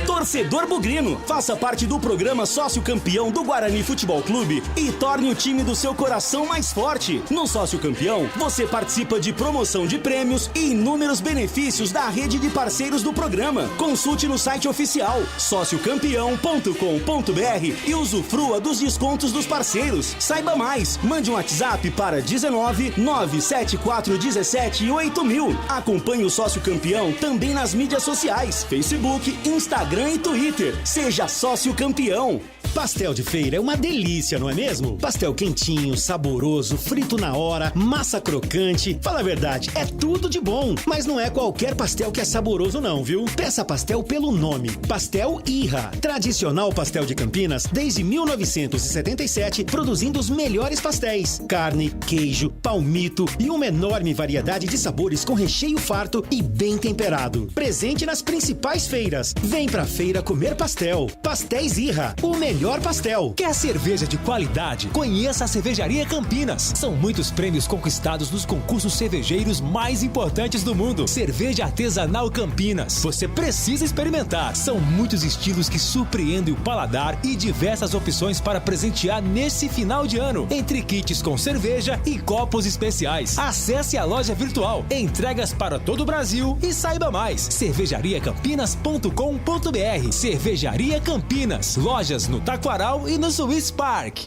Torcedor bugrino, faça parte do programa Sócio Campeão do Guarani Futebol Clube e torne o time do seu coração mais forte. No Sócio Campeão, você participa de promoção de prêmios e inúmeros benefícios da rede de parceiros do programa. Consulte no site oficial sociocampeão.com.br e usufrua dos descontos dos parceiros. Saiba mais, mande um WhatsApp para 19 97417 8000. Acompanhe o Sócio Campeão também nas mídias sociais, Facebook, Instagram e Twitter. Seja sócio campeão. Pastel de feira é uma delícia, não é mesmo? Pastel quentinho, saboroso, frito na hora, massa crocante. Fala a verdade, é tudo de bom. Mas não é qualquer pastel que é saboroso não, viu? Peça pastel pelo nome. Pastel Irra. Tradicional pastel de Campinas desde 1977, produzindo os melhores pastéis. Carne, queijo, palmito e uma enorme variedade de sabores com recheio farto e bem temperado. Presente nas principais feiras. Vem pra feira comer pastel. Pastéis Irra, o melhor pastel. Quer cerveja de qualidade? Conheça a Cervejaria Campinas. São muitos prêmios conquistados nos concursos cervejeiros mais importantes do mundo. Cerveja artesanal Campinas. Você precisa experimentar. São muitos estilos que surpreendem o paladar e diversas opções para presentear nesse final de ano. Entre kits com cerveja e copos especiais. Acesse a loja virtual. Entregas para todo o Brasil e saiba mais. cervejariacampinas.com.br. Cervejaria Campinas. Lojas no Taquaral e no Swiss Park.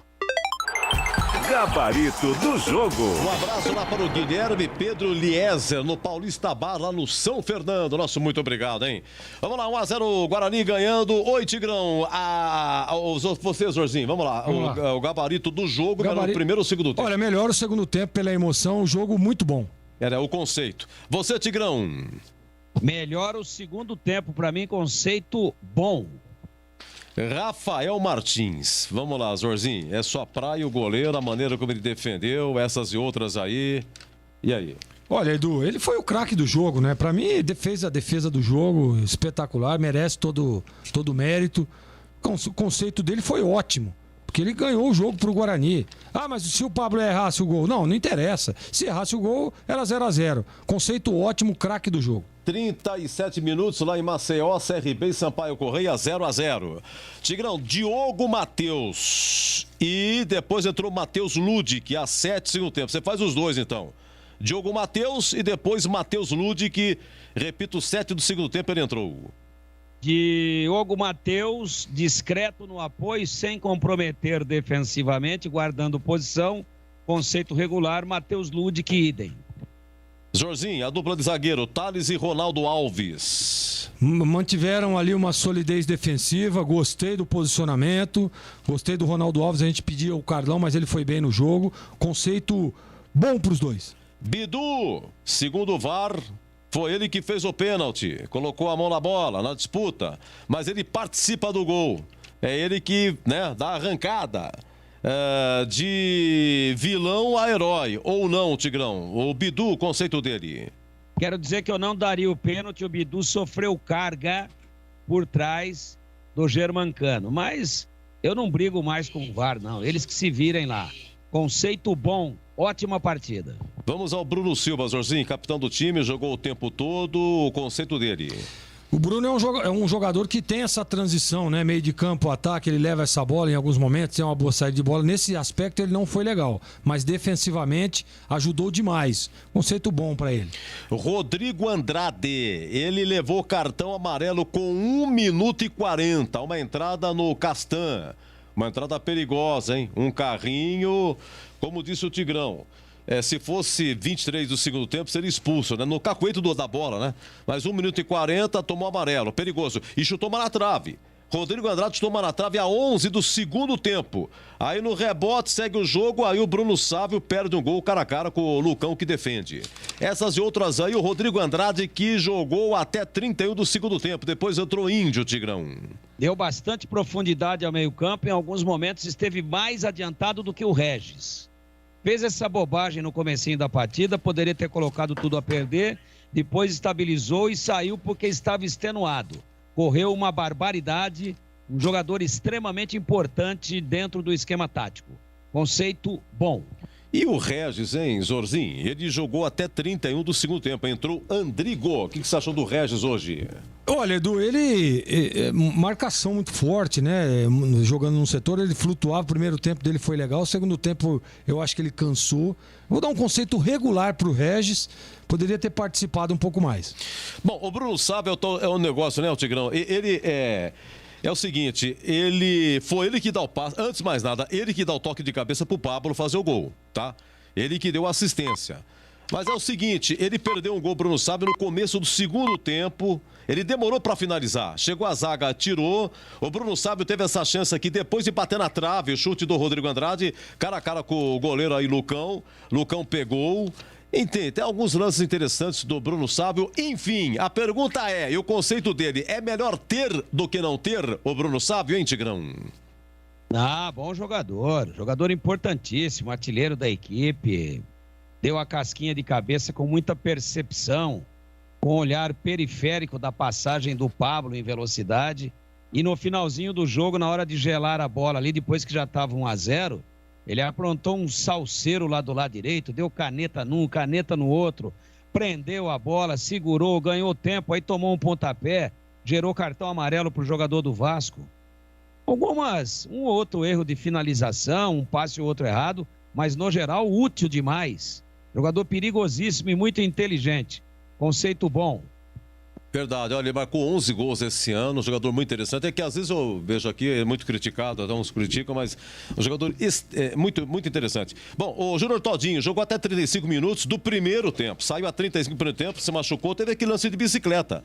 Gabarito do jogo. Um abraço lá para o Guilherme Pedro Lieser, no Paulista Bar, lá no São Fernando. Nosso muito obrigado, hein? Vamos lá, 1-0 Guarani ganhando. Oi, Tigrão. Você, Zorzinho, vamos lá. O gabarito do jogo, melhor no primeiro ou segundo tempo? Olha, melhor o segundo tempo pela emoção, o jogo muito bom. Era o conceito. Você, Tigrão. Melhor o segundo tempo, para mim, conceito bom. Rafael Martins, vamos lá, Zorzinho, é sua praia, o goleiro, a maneira como ele defendeu, essas e outras aí, e aí? Olha, Edu, ele foi o craque do jogo, né? Pra mim, a defesa do jogo, espetacular, merece todo o mérito, o conceito dele foi ótimo, porque ele ganhou o jogo pro Guarani. Ah, mas se o Pablo errasse o gol, não interessa, se errasse o gol, era 0-0, conceito ótimo, craque do jogo. 37 minutos lá em Maceió, CRB e Sampaio Correia 0-0. Tigrão, Diogo Matheus e depois entrou Matheus Ludic a 7 segundo tempo. Você faz os dois então. Diogo Matheus e depois Matheus Ludic, repito, 7 do segundo tempo ele entrou. Diogo Matheus, discreto no apoio, sem comprometer defensivamente, guardando posição, conceito regular, Matheus Ludic idem. Zorzinho, a dupla de zagueiro, Thales e Ronaldo Alves. Mantiveram ali uma solidez defensiva, gostei do posicionamento, gostei do Ronaldo Alves, a gente pedia o Carlão, mas ele foi bem no jogo. Conceito bom para os dois. Bidu, segundo o VAR, foi ele que fez o pênalti, colocou a mão na bola, na disputa, mas ele participa do gol. É ele que, dá a arrancada. De vilão a herói, ou não, Tigrão? O Bidu, o conceito dele. Quero dizer que eu não daria o pênalti, o Bidu sofreu carga por trás do Germancano, mas eu não brigo mais com o VAR, não, eles que se virem lá. Conceito bom, ótima partida. Vamos ao Bruno Silva, Zorzinho, capitão do time, jogou o tempo todo, o conceito dele. O Bruno é um jogador que tem essa transição, né? Meio de campo, ataque, ele leva essa bola em alguns momentos, tem uma boa saída de bola. Nesse aspecto ele não foi legal, mas defensivamente ajudou demais. Conceito bom para ele. Rodrigo Andrade, ele levou cartão amarelo com 1 minuto e 40, uma entrada no Castan. Uma entrada perigosa, hein? Um carrinho, como disse o Tigrão. Se fosse 23 do segundo tempo, seria expulso, né? No cacuete da bola, né? Mas 1 minuto e 40, tomou amarelo, perigoso. E chutou uma na trave. Rodrigo Andrade chutou uma na trave a 11 do segundo tempo. Aí no rebote, segue o jogo, aí o Bruno Sávio perde um gol cara a cara com o Lucão que defende. Essas e outras aí, o Rodrigo Andrade que jogou até 31 do segundo tempo. Depois entrou Índio, Tigrão. Deu bastante profundidade ao meio-campo, em alguns momentos esteve mais adiantado do que o Regis. Fez essa bobagem no comecinho da partida, poderia ter colocado tudo a perder, depois estabilizou e saiu porque estava extenuado. Correu uma barbaridade, um jogador extremamente importante dentro do esquema tático. Conceito bom. E o Regis, hein, Zorzinho? Ele jogou até 31 do segundo tempo. Entrou Andrigo. O que você achou do Regis hoje? Olha, Edu, ele... marcação muito forte, né? Jogando no setor, ele flutuava. O primeiro tempo dele foi legal. O segundo tempo, eu acho que ele cansou. Vou dar um conceito regular pro Regis. Poderia ter participado um pouco mais. Bom, o Bruno sabe, é um negócio, né, o Tigrão? Ele é o seguinte, foi ele que dá o passe, antes de mais nada, ele que dá o toque de cabeça pro Pablo fazer o gol, tá? Ele que deu assistência. Mas é o seguinte, ele perdeu um gol, Bruno Sábio, no começo do segundo tempo. Ele demorou para finalizar. Chegou a zaga, tirou. O Bruno Sábio teve essa chance aqui, depois de bater na trave, o chute do Rodrigo Andrade, cara a cara com o goleiro aí, Lucão. Lucão pegou. Tem alguns lances interessantes do Bruno Sábio. Enfim, a pergunta e o conceito dele, é melhor ter do que não ter o Bruno Sábio, hein, Tigrão? Bom jogador. Jogador importantíssimo, artilheiro da equipe. Deu a casquinha de cabeça com muita percepção, com o olhar periférico da passagem do Pablo em velocidade. E no finalzinho do jogo, na hora de gelar a bola ali, depois que já estava 1-0, ele aprontou um salseiro lá do lado direito, deu caneta num, caneta no outro, prendeu a bola, segurou, ganhou tempo, aí tomou um pontapé, gerou cartão amarelo para o jogador do Vasco. Um outro erro de finalização, um passe ou outro errado, mas no geral útil demais. Jogador perigosíssimo e muito inteligente. Conceito bom. Verdade, olha, ele marcou 11 gols esse ano, um jogador muito interessante. É que às vezes eu vejo aqui, é muito criticado, até uns criticam, mas um jogador muito, muito interessante. Bom, o Júnior Todinho jogou até 35 minutos do primeiro tempo, saiu a 35 do primeiro tempo, se machucou, teve aquele lance de bicicleta.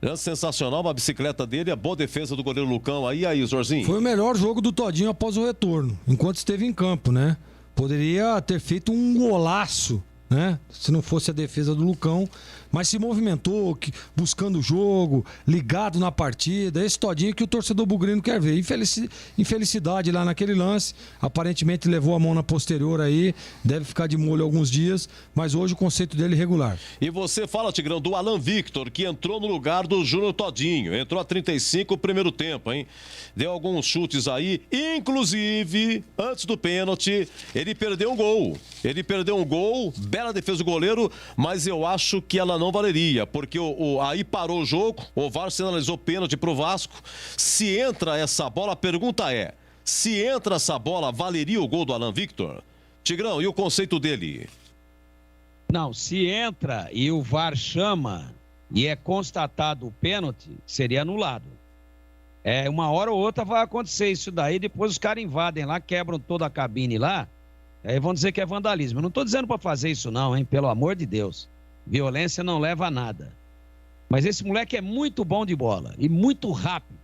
Lance sensacional, uma bicicleta dele, a boa defesa do goleiro Lucão. Aí, Zorzinho. Foi o melhor jogo do Todinho após o retorno, enquanto esteve em campo, né? Poderia ter feito um golaço, né? Se não fosse a defesa do Lucão, mas se movimentou, buscando o jogo, ligado na partida. Esse Todinho que o torcedor bugrino quer ver. Infelicidade lá naquele lance, aparentemente levou a mão na posterior aí, deve ficar de molho alguns dias, mas hoje o conceito dele é regular. E você fala, Tigrão, do Alan Victor, que entrou no lugar do Júnior Todinho, entrou a 35 o primeiro tempo, hein? Deu alguns chutes aí, inclusive, antes do pênalti, ele perdeu um gol, bela defesa do goleiro, mas eu acho que ela não valeria, porque aí parou o jogo, o VAR sinalizou pênalti pro Vasco. Se entra essa bola, a pergunta é, se entra essa bola, valeria o gol do Alan Victor? Tigrão, e o conceito dele? Não, se entra e o VAR chama e é constatado o pênalti, seria anulado. Uma hora ou outra vai acontecer isso daí, depois os caras invadem lá, quebram toda a cabine lá, aí vão dizer que é vandalismo. Eu não estou dizendo para fazer isso não, hein, pelo amor de Deus. Violência não leva a nada. Mas esse moleque é muito bom de bola e muito rápido.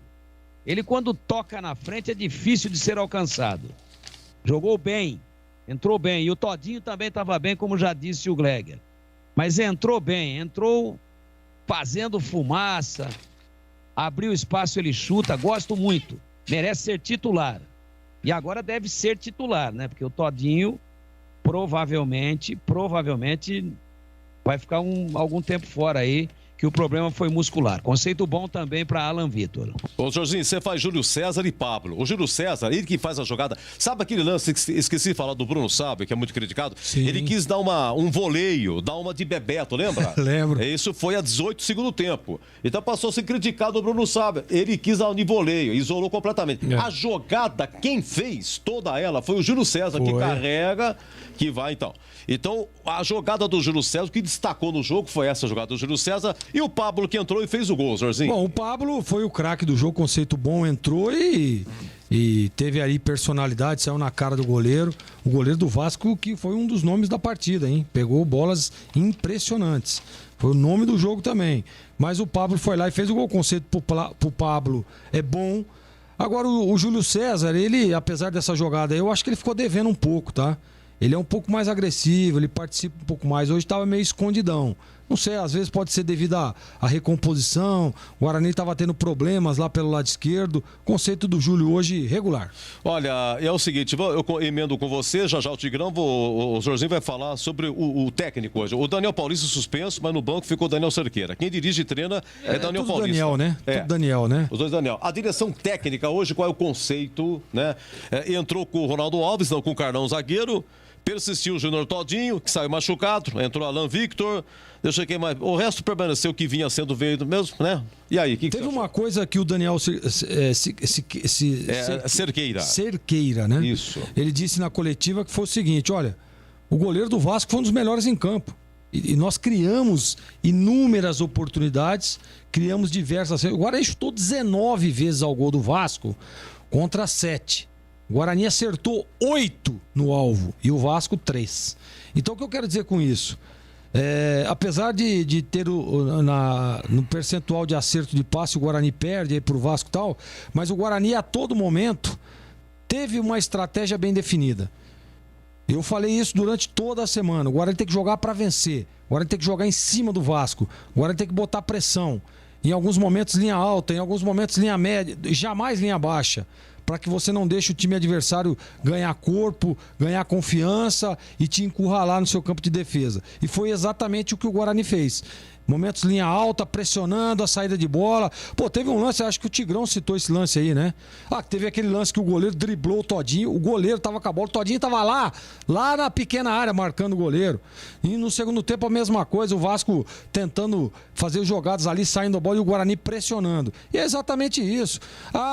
Ele, quando toca na frente, é difícil de ser alcançado. Jogou bem, entrou bem. E o Todinho também estava bem, como já disse o Gleger. Mas entrou bem, entrou fazendo fumaça, abriu espaço, ele chuta, gosto muito. Merece ser titular. E agora deve ser titular, né? Porque o Todinho provavelmente vai ficar algum tempo fora aí. que o problema foi muscular. Conceito bom também para Alan Vitor. Ô, Jorginho, você faz Júlio César e Pablo. O Júlio César, ele que faz a jogada. Sabe aquele lance que esqueci de falar do Bruno Sábio, que é muito criticado? Sim. Ele quis dar um voleio, dar uma de Bebeto, lembra? Lembro. Isso foi a 18 do segundo tempo. Então passou a ser criticado o Bruno Sábio. Ele quis dar um de voleio, isolou completamente. A jogada, quem fez toda ela foi o Júlio César, que carrega, que vai então. Então, a jogada do Júlio César, o que destacou no jogo foi essa jogada do Júlio César e o Pablo que entrou e fez o gol, Jorginho. Bom, o Pablo foi o craque do jogo, conceito bom, entrou e teve aí personalidade, saiu na cara do goleiro. O goleiro do Vasco, que foi um dos nomes da partida, hein? Pegou bolas impressionantes. Foi o nome do jogo também. Mas o Pablo foi lá e fez o gol. O conceito pro Pablo é bom. Agora, o Júlio César, ele, apesar dessa jogada, eu acho que ele ficou devendo um pouco, tá? Ele é um pouco mais agressivo, ele participa um pouco mais. Hoje estava meio escondidão. Não sei, às vezes pode ser devido à recomposição. O Guarani estava tendo problemas lá pelo lado esquerdo. Conceito do Júlio hoje regular. Olha, é o seguinte, eu emendo com você, já o Tigrão, o Jorginho vai falar sobre o técnico hoje. O Daniel Paulista suspenso, mas no banco ficou o Daniel Cerqueira. Quem dirige e treina é Daniel tudo Paulista. Daniel, né? Tudo Daniel, né? Os dois Daniel. A direção técnica hoje, qual é o conceito, né? Entrou com o Ronaldo Alves, não com o Carlão zagueiro. Persistiu o Júnior Todinho, que saiu machucado. Entrou Alan Victor. Deixa eu mais. O resto permaneceu que vinha sendo veio mesmo, né? E aí, que teve uma coisa que o Daniel Cerqueira, né? Isso. Ele disse na coletiva que foi o seguinte: olha, o goleiro do Vasco foi um dos melhores em campo. E nós criamos inúmeras oportunidades, criamos diversas. O Guarani chutou 19 vezes ao gol do Vasco contra 7. O Guarani acertou 8 no alvo e o Vasco 3. Então o que eu quero dizer com isso? Apesar de ter no percentual de acerto de passe, o Guarani perde aí pro Vasco e tal, mas o Guarani a todo momento teve uma estratégia bem definida. Eu falei isso durante toda a semana. O Guarani tem que jogar para vencer. O Guarani tem que jogar em cima do Vasco. O Guarani tem que botar pressão. Em alguns momentos linha alta, em alguns momentos linha média, jamais linha baixa. Para que você não deixe o time adversário ganhar corpo, ganhar confiança e te encurralar no seu campo de defesa. E foi exatamente o que o Guarani fez. Momentos linha alta, pressionando a saída de bola. Pô, teve um lance, acho que o Tigrão citou esse lance aí, né? Teve aquele lance que o goleiro driblou o Todinho, o goleiro tava com a bola, o Todinho tava lá na pequena área marcando o goleiro. E no segundo tempo a mesma coisa, o Vasco tentando fazer jogadas ali, saindo a bola e o Guarani pressionando. E é exatamente isso.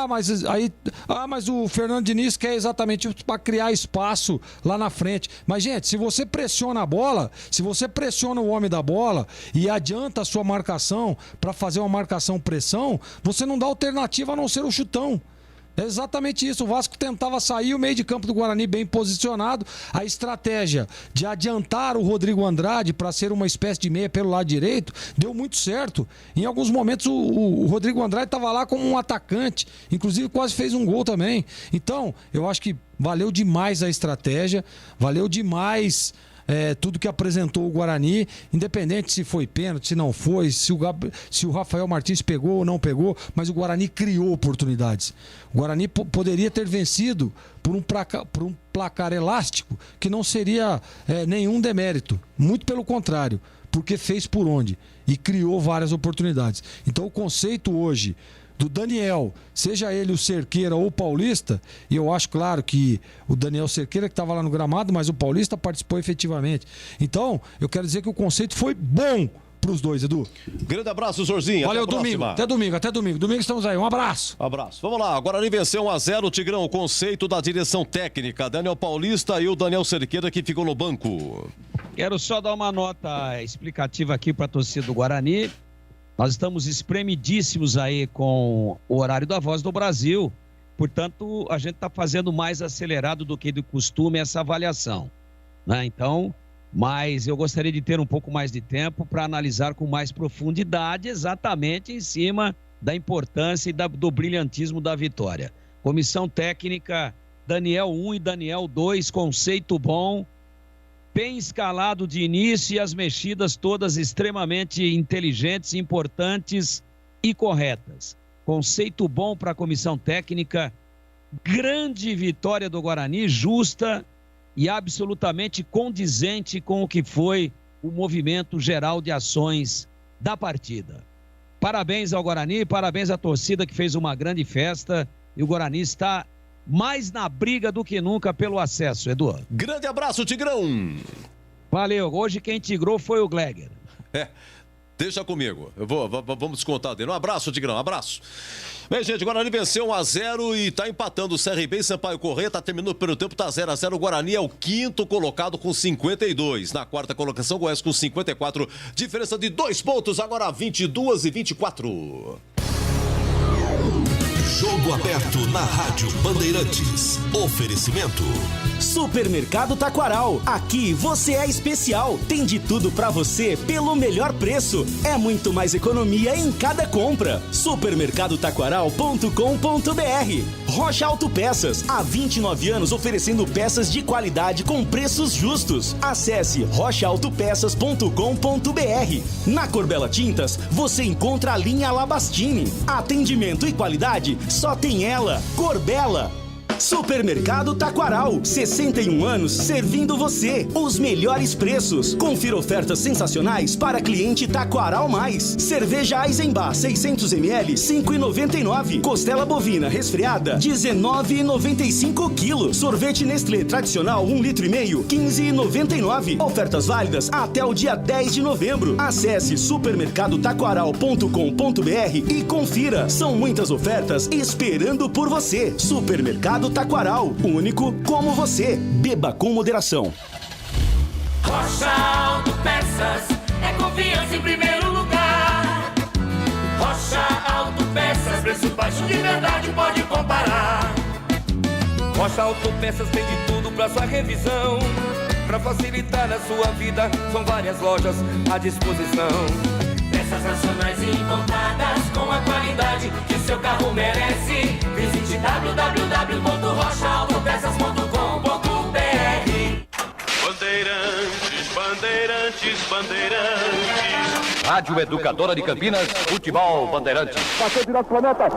Mas o Fernando Diniz quer exatamente isso para criar espaço lá na frente. Mas, gente, se você pressiona a bola, se você pressiona o homem da bola e adianta a sua marcação para fazer uma marcação-pressão, você não dá alternativa a não ser o chutão. É exatamente isso. O Vasco tentava sair, o meio de campo do Guarani bem posicionado. A estratégia de adiantar o Rodrigo Andrade para ser uma espécie de meia pelo lado direito deu muito certo. Em alguns momentos o Rodrigo Andrade estava lá como um atacante, inclusive quase fez um gol também. Então, eu acho que valeu demais a estratégia, valeu demais tudo que apresentou o Guarani, independente se foi pênalti, se não foi, se o Rafael Martins pegou ou não pegou, mas o Guarani criou oportunidades. O Guarani poderia ter vencido por um placar elástico que não seria nenhum demérito, muito pelo contrário, porque fez por onde e criou várias oportunidades. Então o conceito hoje do Daniel, seja ele o Cerqueira ou o Paulista, e eu acho claro que o Daniel Cerqueira que estava lá no gramado, mas o Paulista participou efetivamente. Então, eu quero dizer que o conceito foi bom para os dois, Edu. Grande abraço, Jorginho. Valeu, domingo. Até domingo. Domingo estamos aí. Um abraço. Vamos lá. Guarani venceu 1-0, Tigrão. O conceito da direção técnica. Daniel Paulista e o Daniel Cerqueira que ficou no banco. Quero só dar uma nota explicativa aqui para a torcida do Guarani. Nós estamos espremidíssimos aí com o horário da Voz do Brasil, portanto, a gente está fazendo mais acelerado do que de costume essa avaliação, né? Então, mas eu gostaria de ter um pouco mais de tempo para analisar com mais profundidade exatamente em cima da importância e do brilhantismo da vitória. Comissão técnica, Daniel 1 e Daniel 2, conceito bom, bem escalado de início e as mexidas todas extremamente inteligentes, importantes e corretas. Conceito bom para a comissão técnica, grande vitória do Guarani, justa e absolutamente condizente com o que foi o movimento geral de ações da partida. Parabéns ao Guarani, parabéns à torcida que fez uma grande festa e o Guarani está mais na briga do que nunca pelo acesso, Eduardo. Grande abraço, Tigrão! Valeu, hoje quem tigrou foi o Gleger. Deixa comigo, vamos descontar dele. Um abraço, Tigrão, abraço. Bem, gente, o Guarani venceu 1-0 e tá empatando o CRB e Sampaio Corrêa, tá terminando pelo tempo, tá 0-0. O Guarani é o quinto colocado com 52. Na quarta colocação, o Goiás com 54. Diferença de 2 pontos, agora 22 e 24. Jogo aberto na Rádio Bandeirantes. Oferecimento. Supermercado Taquaral. Aqui você é especial. Tem de tudo pra você pelo melhor preço. É muito mais economia em cada compra. Supermercadotaquaral.com.br. Rocha Autopeças. Há 29 anos oferecendo peças de qualidade com preços justos. Acesse rochaautopeças.com.br. Na Corbella Tintas você encontra a linha Labastini. Atendimento e qualidade só tem ela, Corbella. Supermercado Taquaral, 61 anos servindo você. Os melhores preços. Confira ofertas sensacionais para cliente Taquaral Mais. Cerveja Eisenbach 600ml, 5,99. Costela bovina resfriada, 19,95 kg. Sorvete Nestlé tradicional 1,5 litro, 15,99. Ofertas válidas até o dia 10 de novembro. Acesse supermercadotaquaral.com.br e confira. São muitas ofertas esperando por você. Supermercado Taquaral, único como você. Beba com moderação. Rocha Autopeças é confiança em primeiro lugar. Rocha Autopeças, preço baixo de verdade, pode comparar. Rocha Autopeças tem de tudo pra sua revisão. Pra facilitar a sua vida, são várias lojas à disposição. Peças nacionais e importadas com a qualidade que seu carro merece. Visite www.rochaautopeças.com.br. Bandeirantes, Bandeirantes, Bandeirantes. Rádio Educadora de Campinas, Futebol Bandeirantes. Passou direto pro meta.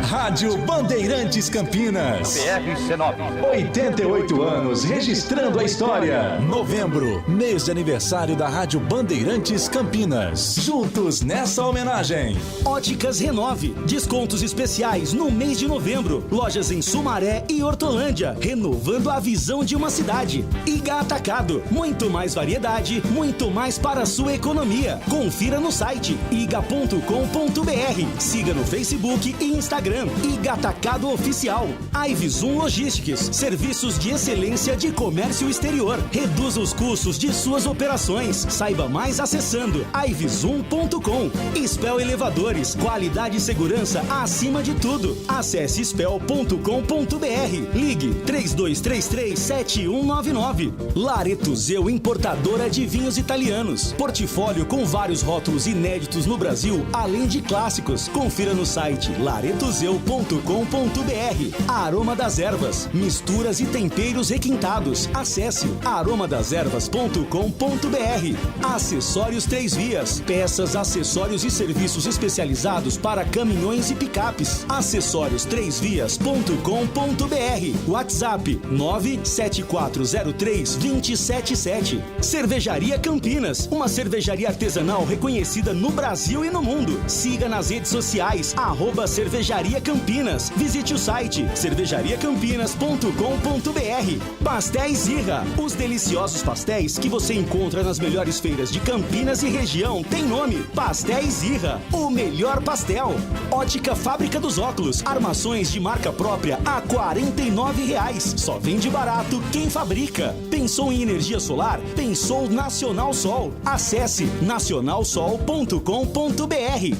Rádio Bandeirantes Campinas. PRC9. 88 anos registrando a história. Novembro, mês de aniversário da Rádio Bandeirantes Campinas. Juntos nessa homenagem. Óticas Renove. Descontos especiais no mês de novembro. Lojas em Sumaré e Hortolândia. Renovando a visão de uma cidade. Iga Atacado. Muito mais variedade, muito mais para a sua economia. Confira no site iga.com.br. Siga no Facebook e Instagram. Iga Atacado Oficial. Ivzoom Logistics. Serviços de excelência de comércio exterior. Reduza os custos de suas operações. Saiba mais acessando ivzoom.com. Spell Elevadores. Qualidade e segurança acima de tudo. Acesse spell.com.br. Ligue 3233-7199. Lareto Zeu Importadora de Vinhos Italianos. Portfólio com vários rótulos inéditos no Brasil, além de clássicos. Confira no site laretozeu.com.br. Aroma das Ervas, misturas e temperos requintados. Acesse aromadeservas.com.br. Acessórios 3 Vias, peças, acessórios e serviços especializados para caminhões e picapes. Acessórios3vias.com.br. WhatsApp 97403-277. Cervejaria Campinas, uma cervejaria artesanal reconhecida no Brasil e no mundo. Siga nas redes sociais, @Cervejaria Campinas. Visite o site cervejariacampinas.com.br. Pastéis Irra. Os deliciosos pastéis que você encontra nas melhores feiras de Campinas e região tem nome: Pastéis Irra. O melhor pastel. Ótica Fábrica dos Óculos. Armações de marca própria a R$ 49,00. Só vende barato quem fabrica. Pensou em energia solar? Pensou Nacional Sol. Acesse nacionalsol.com.br.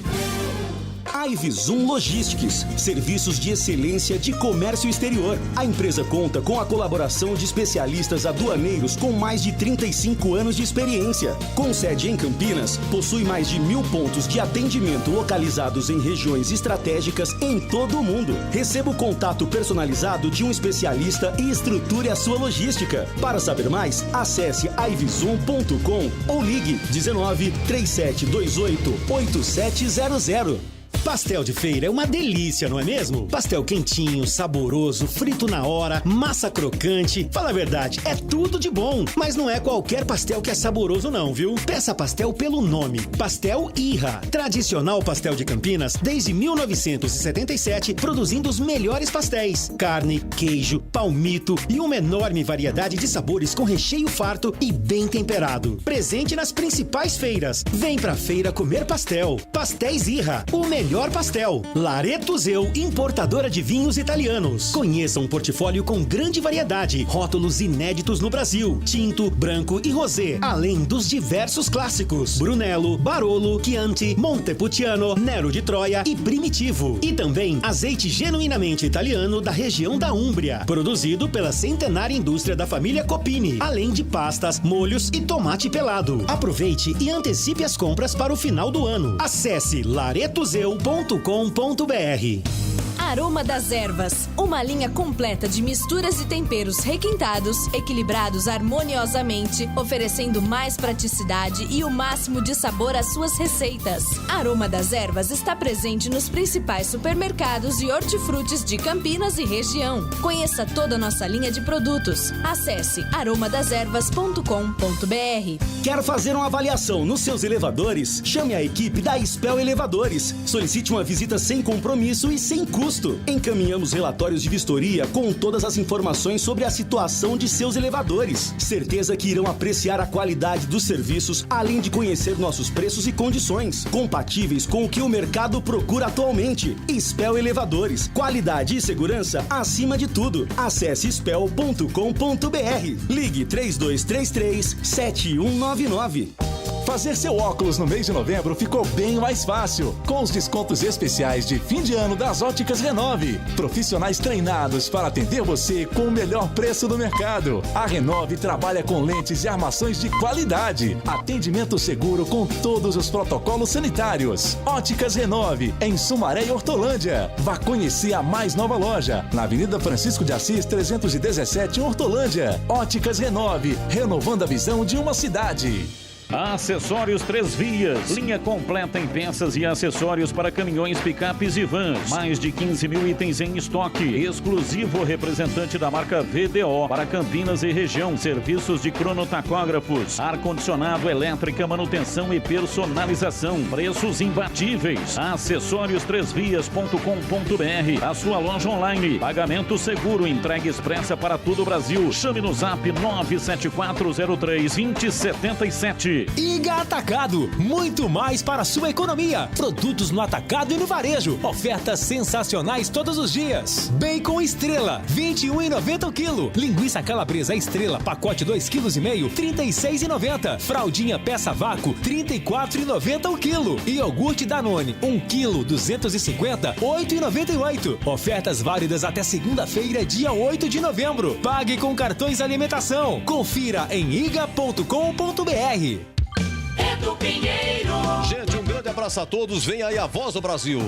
Ivzoom Logistics, serviços de excelência de comércio exterior. A empresa conta com a colaboração de especialistas aduaneiros com mais de 35 anos de experiência. Com sede em Campinas, possui mais de 1.000 pontos de atendimento localizados em regiões estratégicas em todo o mundo. Receba o contato personalizado de um especialista e estruture a sua logística. Para saber mais, acesse ivzoom.com ou ligue 19 3728 8700. Pastel de feira é uma delícia, não é mesmo? Pastel quentinho, saboroso, frito na hora, massa crocante. Fala a verdade, é tudo de bom. Mas não é qualquer pastel que é saboroso não, viu? Peça pastel pelo nome. Pastel Irra. Tradicional pastel de Campinas desde 1977, produzindo os melhores pastéis. Carne, queijo, palmito e uma enorme variedade de sabores com recheio farto e bem temperado. Presente nas principais feiras. Vem pra feira comer pastel. Pastéis Irra, o melhor pastel. Lareto Zeu, importadora de vinhos italianos. Conheça um portfólio com grande variedade, rótulos inéditos no Brasil, tinto, branco e rosé, além dos diversos clássicos: Brunello, Barolo, Chianti, Montepulciano, Nero de Troia e Primitivo. E também azeite genuinamente italiano da região da Úmbria, produzido pela centenária indústria da família Copini, além de pastas, molhos e tomate pelado. Aproveite e antecipe as compras para o final do ano. Acesse laretozeu.com.br. Aroma das Ervas, uma linha completa de misturas e temperos requintados, equilibrados harmoniosamente, oferecendo mais praticidade e o máximo de sabor às suas receitas. Aroma das Ervas está presente nos principais supermercados e hortifrutis de Campinas e região. Conheça toda a nossa linha de produtos. Acesse aromadeservas.com.br. Quer fazer uma avaliação nos seus elevadores? Chame a equipe da Spell Elevadores. Solicite uma visita sem compromisso e sem custo. Encaminhamos relatórios de vistoria com todas as informações sobre a situação de seus elevadores. Certeza que irão apreciar a qualidade dos serviços, além de conhecer nossos preços e condições, compatíveis com o que o mercado procura atualmente. Spell Elevadores, qualidade e segurança acima de tudo. Acesse spell.com.br. Ligue 3233-7199. Fazer seu óculos no mês de novembro ficou bem mais fácil, com os descontos especiais de fim de ano das Óticas Renove. Profissionais treinados para atender você com o melhor preço do mercado. A Renove trabalha com lentes e armações de qualidade. Atendimento seguro com todos os protocolos sanitários. Óticas Renove, em Sumaré e Hortolândia. Vá conhecer a mais nova loja, na Avenida Francisco de Assis, 317, em Hortolândia. Óticas Renove, renovando a visão de uma cidade. Acessórios Três Vias, linha completa em peças e acessórios para caminhões, picapes e vans. Mais de 15 mil itens em estoque. Exclusivo representante da marca VDO para Campinas e região. Serviços de cronotacógrafos, ar-condicionado, elétrica, manutenção e personalização. Preços imbatíveis. Acessórios3vias.com.br. A sua loja online. Pagamento seguro, entrega expressa para todo o Brasil. Chame no zap 97403-2077. Iga Atacado, muito mais para a sua economia. Produtos no atacado e no varejo. Ofertas sensacionais todos os dias. Bacon Estrela, R$21,90 o quilo. Linguiça calabresa Estrela, pacote 2,5 kg, R$36,90. Fraldinha peça vácuo, R$34,90 o quilo. E iogurte Danone, 1 kg, 250, R$8,98. Ofertas válidas até segunda-feira, dia 8 de novembro. Pague com cartões alimentação. Confira em iga.com.br. Edu Pinheiro. Gente, um grande abraço a todos. Vem aí a Voz do Brasil.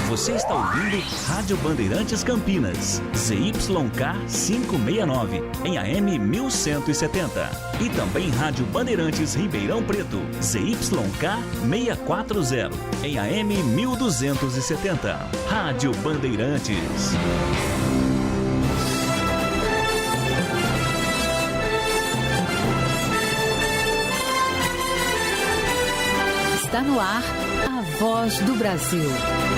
Você está ouvindo Rádio Bandeirantes Campinas, ZYK 569, em AM 1170. E também Rádio Bandeirantes Ribeirão Preto, ZYK 640, em AM 1270. Rádio Bandeirantes. Está no ar a Voz do Brasil.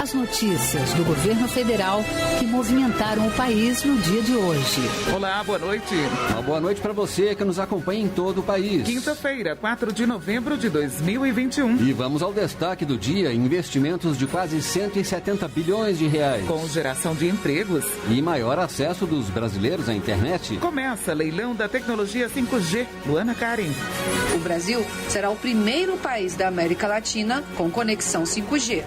As notícias do governo federal que movimentaram o país no dia de hoje. Olá, boa noite. Uma boa noite para você que nos acompanha em todo o país. Quinta-feira, 4 de novembro de 2021. E vamos ao destaque do dia: investimentos de quase 170 bilhões de reais. Com geração de empregos. E maior acesso dos brasileiros à internet. Começa leilão da tecnologia 5G. Luana Karen. O Brasil será o primeiro país da América Latina com conexão 5G.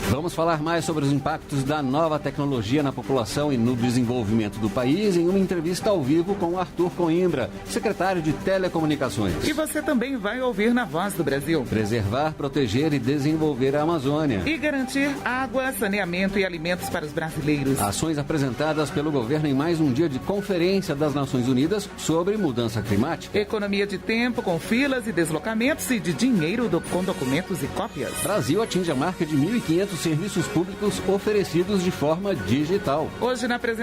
Vamos falar mais sobre os impactos da nova tecnologia na população e no desenvolvimento do país em uma entrevista ao vivo com Arthur Coimbra, secretário de Telecomunicações. E você também vai ouvir na Voz do Brasil. Preservar, proteger e desenvolver a Amazônia. E garantir água, saneamento e alimentos para os brasileiros. Ações apresentadas pelo governo em mais um dia de Conferência das Nações Unidas sobre mudança climática. Economia de tempo com filas e deslocamentos e de dinheiro com documentos e cópias. Brasil atinge a marca de 1.500 serviços públicos oferecidos de forma digital. Hoje na apresentação